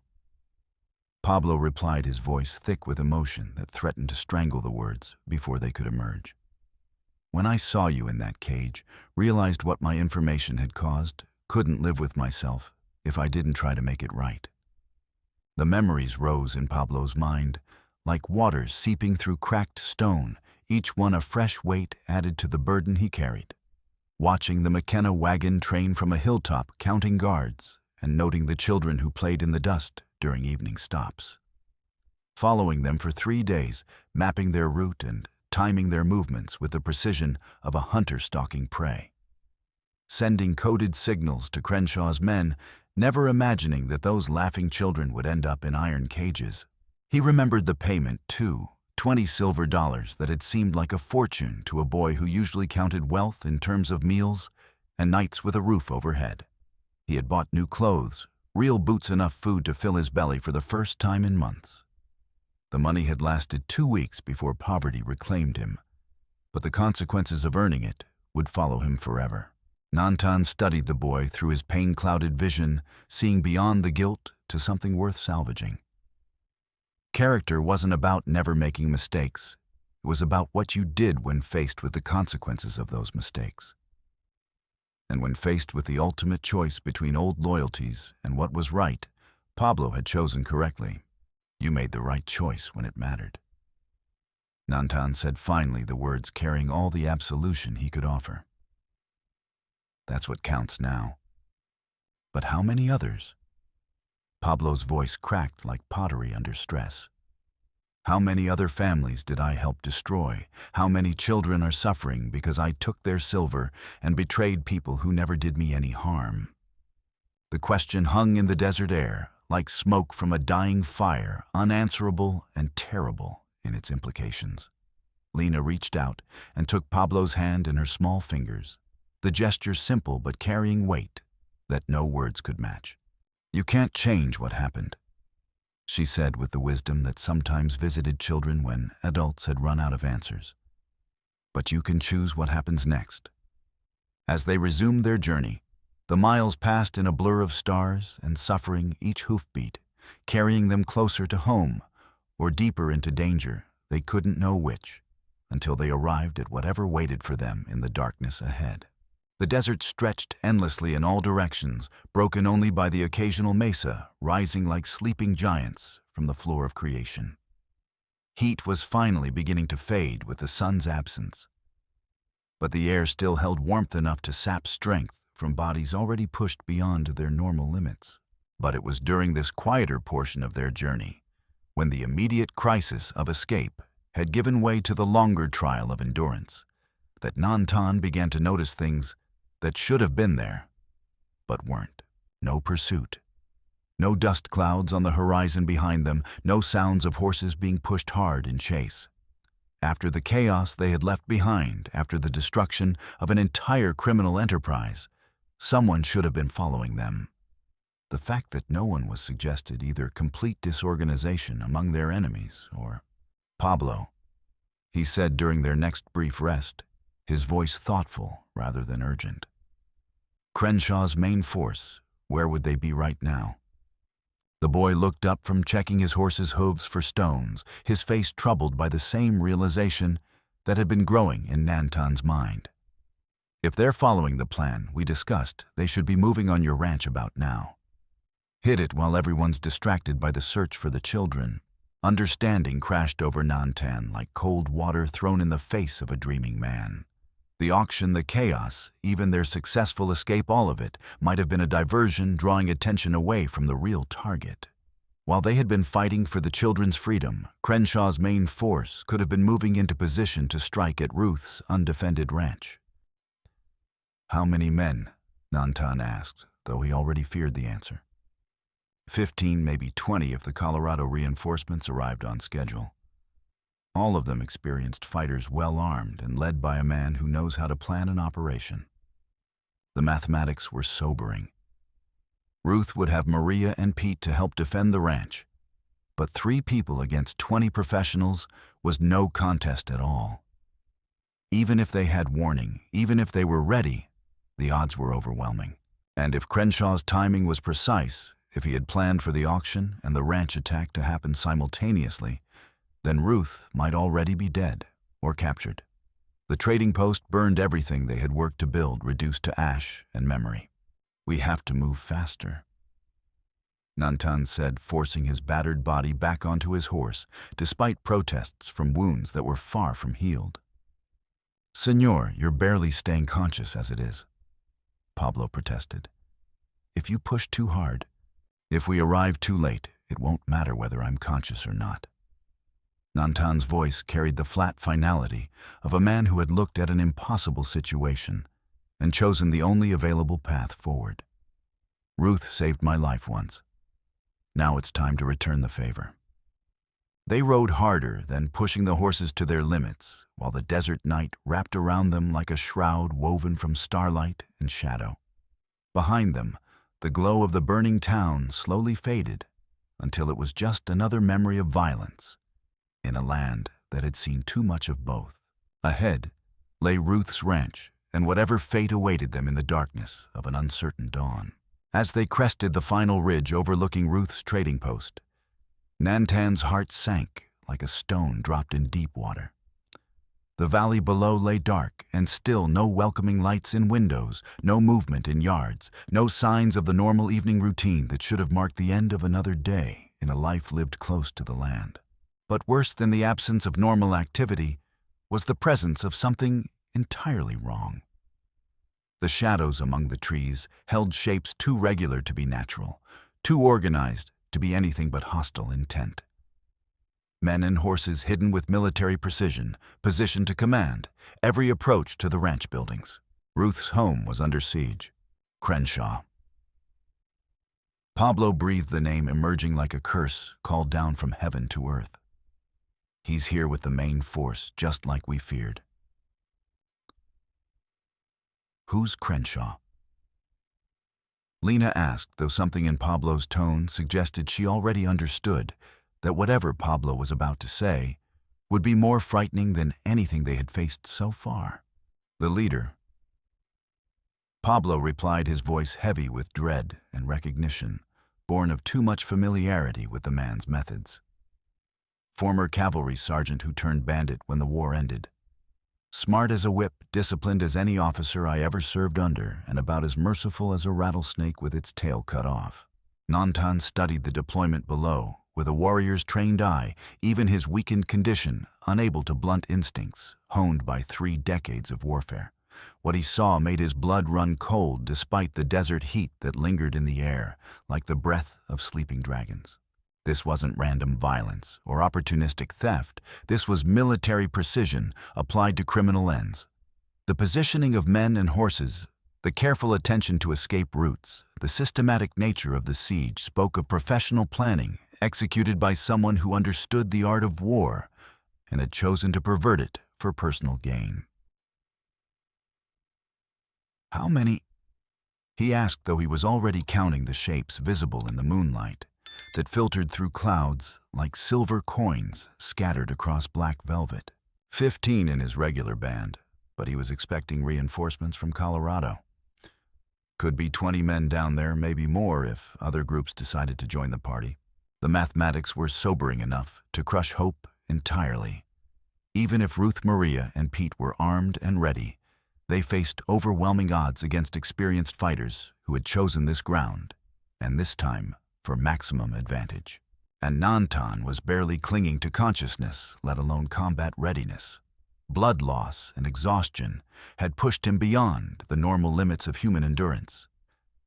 Pablo replied, his voice thick with emotion that threatened to strangle the words before they could emerge. When I saw you in that cage, realized what my information had caused, couldn't live with myself if I didn't try to make it right. The memories rose in Pablo's mind, like waters seeping through cracked stone, each one a fresh weight added to the burden he carried. Watching the McKenna wagon train from a hilltop, counting guards, and noting the children who played in the dust during evening stops. Following them for 3 days, mapping their route and timing their movements with the precision of a hunter stalking prey. Sending coded signals to Crenshaw's men, never imagining that those laughing children would end up in iron cages. He remembered the payment, too, $20 silver that had seemed like a fortune to a boy who usually counted wealth in terms of meals and nights with a roof overhead. He had bought new clothes, real boots, enough food to fill his belly for the first time in months. The money had lasted 2 weeks before poverty reclaimed him, but the consequences of earning it would follow him forever. Nantan studied the boy through his pain-clouded vision, seeing beyond the guilt to something worth salvaging. Character wasn't about never making mistakes. It was about what you did when faced with the consequences of those mistakes. And when faced with the ultimate choice between old loyalties and what was right, Pablo had chosen correctly. You made the right choice when it mattered. Nantan said finally, the words carrying all the absolution he could offer. That's what counts now. But how many others? Pablo's voice cracked like pottery under stress. How many other families did I help destroy? How many children are suffering because I took their silver and betrayed people who never did me any harm? The question hung in the desert air, like smoke from a dying fire, unanswerable and terrible in its implications. Lena reached out and took Pablo's hand in her small fingers, the gesture simple but carrying weight that no words could match. You can't change what happened, she said with the wisdom that sometimes visited children when adults had run out of answers. But you can choose what happens next. As they resumed their journey, the miles passed in a blur of stars and suffering, each hoofbeat carrying them closer to home or deeper into danger, they couldn't know which, until they arrived at whatever waited for them in the darkness ahead. The desert stretched endlessly in all directions, broken only by the occasional mesa rising like sleeping giants from the floor of creation. Heat was finally beginning to fade with the sun's absence, but the air still held warmth enough to sap strength from bodies already pushed beyond their normal limits. But it was during this quieter portion of their journey, when the immediate crisis of escape had given way to the longer trial of endurance, that Nantan began to notice things that should have been there, but weren't. No pursuit. No dust clouds on the horizon behind them, no sounds of horses being pushed hard in chase. After the chaos they had left behind, after the destruction of an entire criminal enterprise, someone should have been following them. The fact that no one was suggested either complete disorganization among their enemies or Pablo, he said during their next brief rest, his voice thoughtful rather than urgent. Crenshaw's main force, where would they be right now? The boy looked up from checking his horse's hooves for stones, his face troubled by the same realization that had been growing in Nantan's mind. If they're following the plan we discussed, they should be moving on your ranch about now. Hit it while everyone's distracted by the search for the children. Understanding crashed over Nantan like cold water thrown in the face of a dreaming man. The auction, the chaos, even their successful escape, all of it might have been a diversion drawing attention away from the real target. While they had been fighting for the children's freedom, Crenshaw's main force could have been moving into position to strike at Ruth's undefended ranch. How many men? Nantan asked, though he already feared the answer. 15, maybe 20 if the Colorado reinforcements arrived on schedule. All of them experienced fighters well armed and led by a man who knows how to plan an operation. The mathematics were sobering. Ruth would have Maria and Pete to help defend the ranch, but 3 people against 20 professionals was no contest at all. Even if they had warning, even if they were ready, the odds were overwhelming. And if Crenshaw's timing was precise, if he had planned for the auction and the ranch attack to happen simultaneously, then Ruth might already be dead or captured. The trading post burned everything they had worked to build, reduced to ash and memory. We have to move faster, Nantan said, forcing his battered body back onto his horse, despite protests from wounds that were far from healed. Senor, you're barely staying conscious as it is, Pablo protested. If you push too hard, if we arrive too late, it won't matter whether I'm conscious or not. Nantan's voice carried the flat finality of a man who had looked at an impossible situation and chosen the only available path forward. Ruth saved my life once. Now it's time to return the favor. They rode harder than pushing the horses to their limits, while the desert night wrapped around them like a shroud woven from starlight and shadow. Behind them, the glow of the burning town slowly faded until it was just another memory of violence in a land that had seen too much of both. Ahead lay Ruth's ranch and whatever fate awaited them in the darkness of an uncertain dawn. As they crested the final ridge overlooking Ruth's trading post, Nantan's heart sank like a stone dropped in deep water. The valley below lay dark and still, no welcoming lights in windows, no movement in yards, no signs of the normal evening routine that should have marked the end of another day in a life lived close to the land. But worse than the absence of normal activity was the presence of something entirely wrong. The shadows among the trees held shapes too regular to be natural, too organized to be anything but hostile intent. Men and horses hidden with military precision, positioned to command every approach to the ranch buildings. Ruth's home was under siege. Crenshaw. Pablo breathed the name emerging like a curse called down from heaven to earth. He's here with the main force, just like we feared. Who's Crenshaw? Lena asked, though something in Pablo's tone suggested she already understood that whatever Pablo was about to say would be more frightening than anything they had faced so far. The leader. Pablo replied, his voice heavy with dread and recognition, born of too much familiarity with the man's methods. Former cavalry sergeant who turned bandit when the war ended. Smart as a whip, disciplined as any officer I ever served under, and about as merciful as a rattlesnake with its tail cut off. Nantan studied the deployment below, with a warrior's trained eye, even his weakened condition, unable to blunt instincts, honed by 3 decades of warfare. What he saw made his blood run cold despite the desert heat that lingered in the air, like the breath of sleeping dragons. This wasn't random violence or opportunistic theft. This was military precision applied to criminal ends. The positioning of men and horses, the careful attention to escape routes, the systematic nature of the siege spoke of professional planning executed by someone who understood the art of war and had chosen to pervert it for personal gain. "How many?" he asked, though he was already counting the shapes visible in the moonlight that filtered through clouds like silver coins scattered across black velvet. 15 in his regular band, but he was expecting reinforcements from Colorado. Could be 20 men down there, maybe more if other groups decided to join the party. The mathematics were sobering enough to crush hope entirely. Even if Ruth Maria and Pete were armed and ready, they faced overwhelming odds against experienced fighters who had chosen this ground, and this time for maximum advantage. And Nantan was barely clinging to consciousness, let alone combat readiness. Blood loss and exhaustion had pushed him beyond the normal limits of human endurance,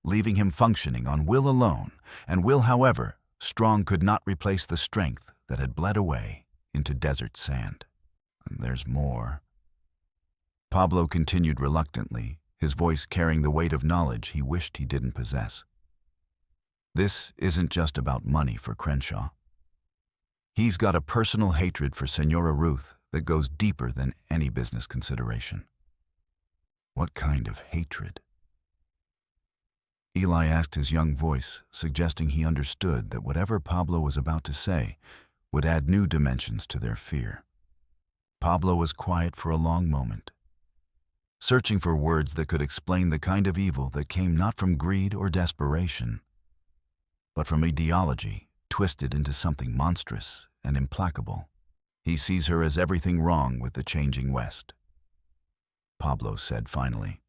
leaving him functioning on will alone, and will, however, strong could not replace the strength that had bled away into desert sand. "And there's more." Pablo continued reluctantly, his voice carrying the weight of knowledge he wished he didn't possess. "This isn't just about money for Crenshaw. He's got a personal hatred for Senora Ruth that goes deeper than any business consideration." "What kind of hatred?" Eli asked his young voice, suggesting he understood that whatever Pablo was about to say would add new dimensions to their fear. Pablo was quiet for a long moment, searching for words that could explain the kind of evil that came not from greed or desperation, but from ideology twisted into something monstrous and implacable. "He sees her as everything wrong with the changing West," Pablo said finally.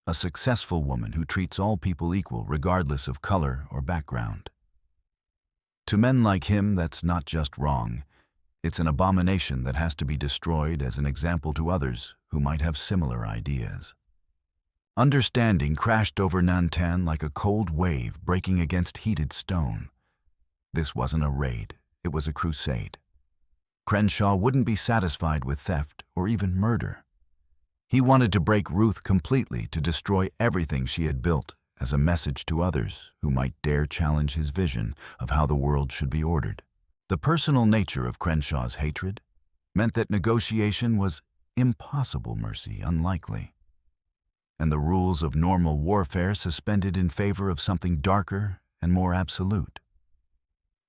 "A successful woman who treats all people equal regardless of color or background. To men like him, that's not just wrong. It's an abomination that has to be destroyed as an example to others who might have similar ideas." Understanding crashed over Nantan like a cold wave breaking against heated stone. This wasn't a raid, it was a crusade. Crenshaw wouldn't be satisfied with theft or even murder. He wanted to break Ruth completely, to destroy everything she had built as a message to others who might dare challenge his vision of how the world should be ordered. The personal nature of Crenshaw's hatred meant that negotiation was impossible, mercy unlikely, and the rules of normal warfare suspended in favor of something darker and more absolute.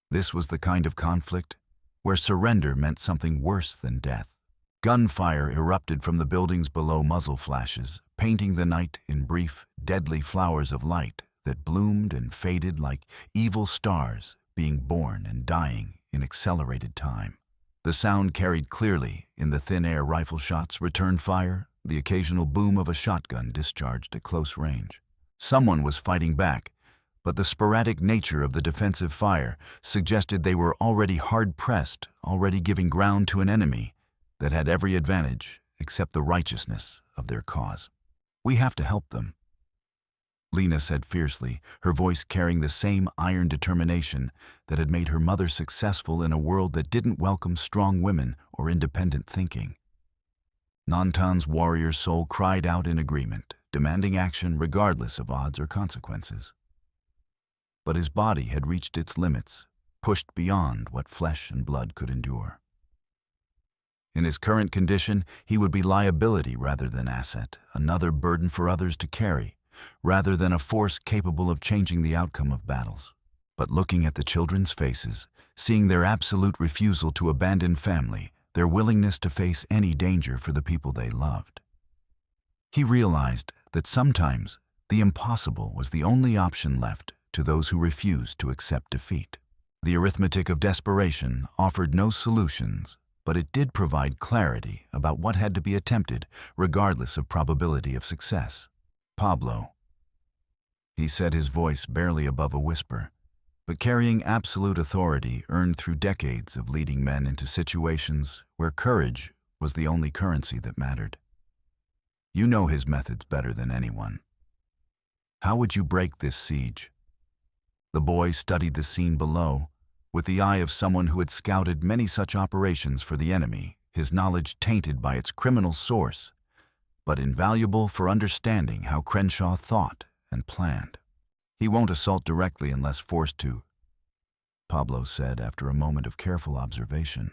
This was the kind of conflict where surrender meant something worse than death. Gunfire erupted from the buildings below, muzzle flashes, painting the night in brief, deadly flowers of light that bloomed and faded like evil stars being born and dying in accelerated time. The sound carried clearly in the thin air rifle shots, return fire, the occasional boom of a shotgun discharged at close range. Someone was fighting back, but the sporadic nature of the defensive fire suggested they were already hard-pressed, already giving ground to an enemy that had every advantage except the righteousness of their cause. "We have to help them," Lena said fiercely, her voice carrying the same iron determination that had made her mother successful in a world that didn't welcome strong women or independent thinking. Nantan's warrior soul cried out in agreement, demanding action regardless of odds or consequences. But his body had reached its limits, pushed beyond what flesh and blood could endure. In his current condition, he would be liability rather than asset, another burden for others to carry, rather than a force capable of changing the outcome of battles. But looking at the children's faces, seeing their absolute refusal to abandon family, their willingness to face any danger for the people they loved, he realized that sometimes the impossible was the only option left to those who refused to accept defeat. The arithmetic of desperation offered no solutions, but it did provide clarity about what had to be attempted, regardless of probability of success. Pablo, he said, his voice barely above a whisper, but carrying absolute authority earned through decades of leading men into situations where courage was the only currency that mattered. You know his methods better than anyone. How would you break this siege? The boy studied the scene below, with the eye of someone who had scouted many such operations for the enemy, his knowledge tainted by its criminal source, but invaluable for understanding how Crenshaw thought and planned. He won't assault directly unless forced to, Pablo said after a moment of careful observation.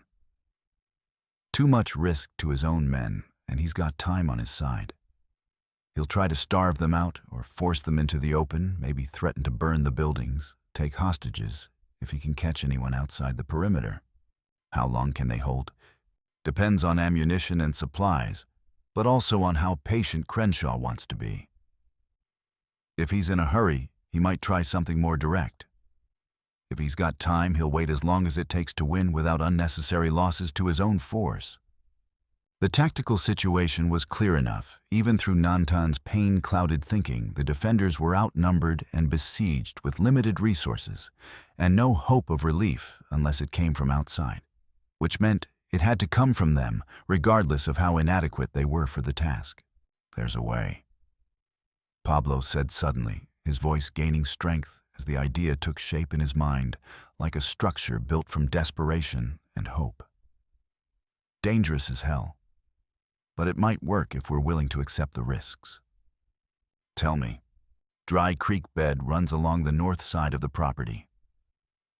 Too much risk to his own men, and he's got time on his side. He'll try to starve them out or force them into the open, maybe threaten to burn the buildings, take hostages, if he can catch anyone outside the perimeter. How long can they hold? Depends on ammunition and supplies, but also on how patient Crenshaw wants to be. If he's in a hurry, he might try something more direct. If he's got time, he'll wait as long as it takes to win without unnecessary losses to his own force. The tactical situation was clear enough. Even through Nantan's pain-clouded thinking, the defenders were outnumbered and besieged with limited resources, and no hope of relief unless it came from outside, which meant it had to come from them, regardless of how inadequate they were for the task. There's a way, Pablo said suddenly, his voice gaining strength as the idea took shape in his mind, like a structure built from desperation and hope. Dangerous as hell, but it might work if we're willing to accept the risks. Tell me. Dry creek bed runs along the north side of the property.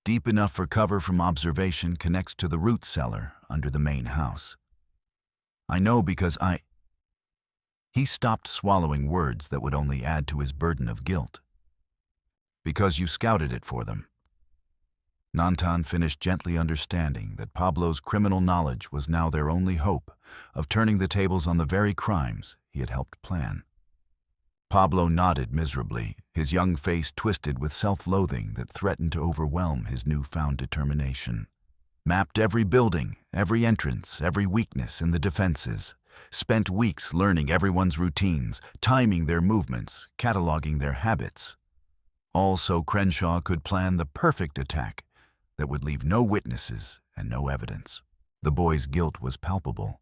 Deep enough for cover from observation, connects to the root cellar under the main house. I know because He stopped, swallowing words that would only add to his burden of guilt. Because you scouted it for them. Nantan finished, gently understanding that Pablo's criminal knowledge was now their only hope of turning the tables on the very crimes he had helped plan. Pablo nodded miserably, his young face twisted with self-loathing that threatened to overwhelm his newfound determination. Mapped every building, every entrance, every weakness in the defenses. Spent weeks learning everyone's routines, timing their movements, cataloging their habits. All so Crenshaw could plan the perfect attack that would leave no witnesses and no evidence. The boy's guilt was palpable,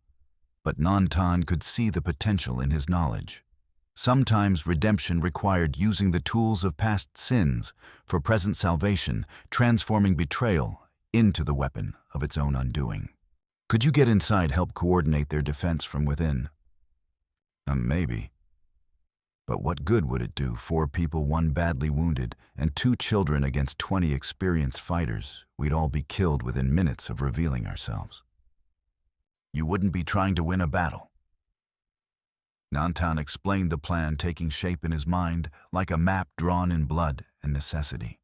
but Nantan could see the potential in his knowledge. Sometimes redemption required using the tools of past sins for present salvation, transforming betrayal into the weapon of its own undoing. Could you get inside, help coordinate their defense from within? Maybe. But what good would it do? 4 people, 1 badly wounded, and 2 children against 20 experienced fighters. We'd all be killed within minutes of revealing ourselves. You wouldn't be trying to win a battle. Nantan explained the plan, taking shape in his mind like a map drawn in blood and necessity.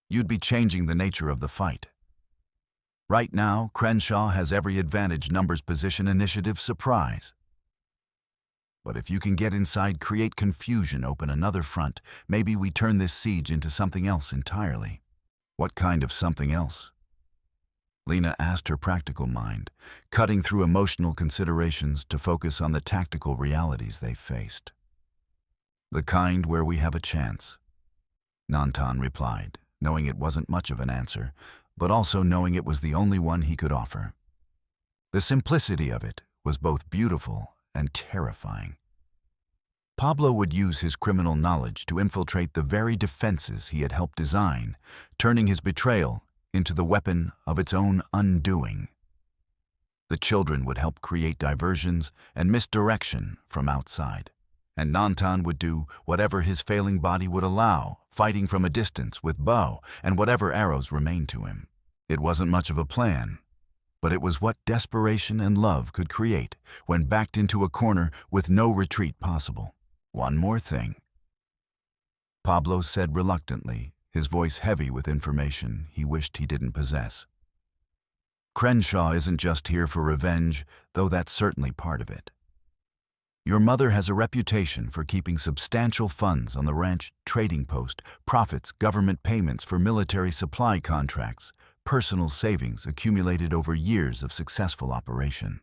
You'd be changing the nature of the fight. Right now, Crenshaw has every advantage: numbers, position, initiative, surprise. But if you can get inside, create confusion, open another front, maybe we turn this siege into something else entirely. What kind of something else? Lena asked, her practical mind, cutting through emotional considerations to focus on the tactical realities they faced. The kind where we have a chance, Nantan replied, knowing it wasn't much of an answer, but also knowing it was the only one he could offer. The simplicity of it was both beautiful and terrifying. Pablo would use his criminal knowledge to infiltrate the very defenses he had helped design, turning his betrayal into the weapon of its own undoing. The children would help create diversions and misdirection from outside, and Nantan would do whatever his failing body would allow, fighting from a distance with bow and whatever arrows remained to him. It wasn't much of a plan, but it was what desperation and love could create when backed into a corner with no retreat possible. One more thing, Pablo said reluctantly, his voice heavy with information he wished he didn't possess. Crenshaw isn't just here for revenge, though that's certainly part of it. Your mother has a reputation for keeping substantial funds on the ranch trading post, profits, government payments for military supply contracts, personal savings accumulated over years of successful operation.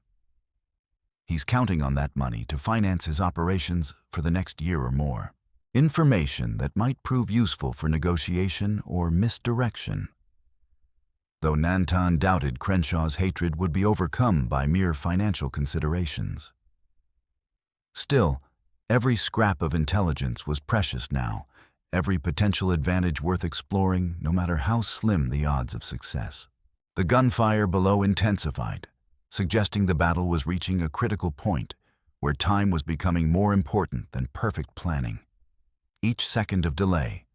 He's counting on that money to finance his operations for the next year or more. Information that might prove useful for negotiation or misdirection. Though Nantan doubted Crenshaw's hatred would be overcome by mere financial considerations. Still, every scrap of intelligence was precious now, every potential advantage worth exploring, no matter how slim the odds of success. The gunfire below intensified, suggesting the battle was reaching a critical point where time was becoming more important than perfect planning. Each second of delay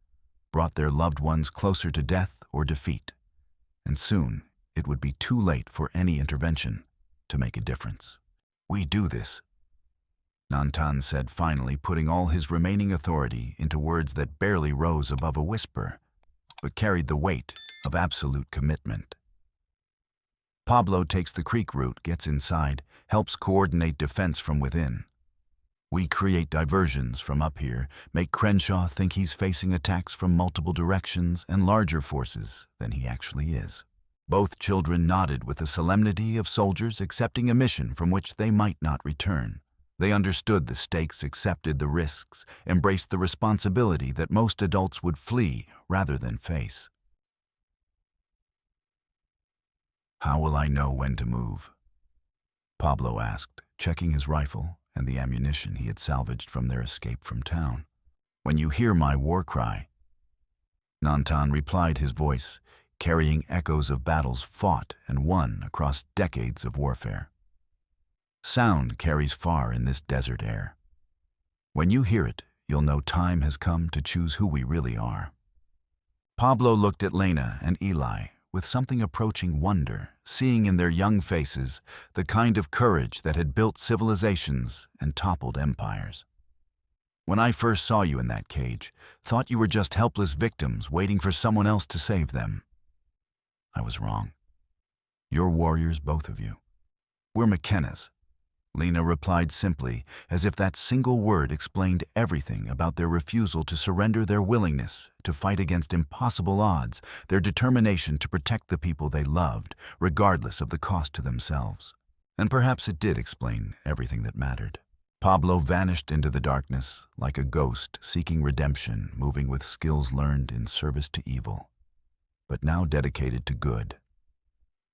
brought their loved ones closer to death or defeat, and soon it would be too late for any intervention to make a difference. "We do this," Nantan said finally, putting all his remaining authority into words that barely rose above a whisper, but carried the weight of absolute commitment. Pablo takes the creek route, gets inside, helps coordinate defense from within. We create diversions from up here, make Crenshaw think he's facing attacks from multiple directions and larger forces than he actually is. Both children nodded with the solemnity of soldiers accepting a mission from which they might not return. They understood the stakes, accepted the risks, embraced the responsibility that most adults would flee rather than face. "How will I know when to move?" Pablo asked, checking his rifle and the ammunition he had salvaged from their escape from town. "When you hear my war cry," Nantan replied, his voice carrying echoes of battles fought and won across decades of warfare. Sound carries far in this desert air. When you hear it, you'll know time has come to choose who we really are. Pablo looked at Lena and Eli with something approaching wonder, seeing in their young faces the kind of courage that had built civilizations and toppled empires. "When I first saw you in that cage, thought you were just helpless victims waiting for someone else to save them. I was wrong. You're warriors, both of you." "We're McKennas," Lena replied simply, as if that single word explained everything about their refusal to surrender, their willingness to fight against impossible odds, their determination to protect the people they loved, regardless of the cost to themselves. And perhaps it did explain everything that mattered. Pablo vanished into the darkness like a ghost seeking redemption, moving with skills learned in service to evil, but now dedicated to good.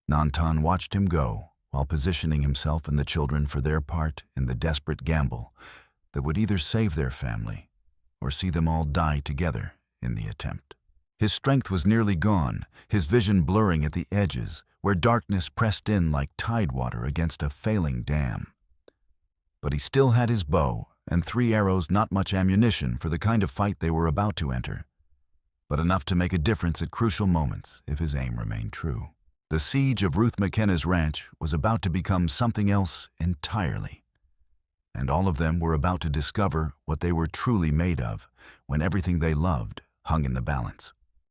Nantan watched him go, while positioning himself and the children for their part in the desperate gamble that would either save their family or see them all die together in the attempt. His strength was nearly gone, his vision blurring at the edges where darkness pressed in like tidewater against a failing dam. But he still had his bow and 3 arrows, not much ammunition for the kind of fight they were about to enter, but enough to make a difference at crucial moments if his aim remained true. The siege of Ruth McKenna's ranch was about to become something else entirely, and all of them were about to discover what they were truly made of when everything they loved hung in the balance.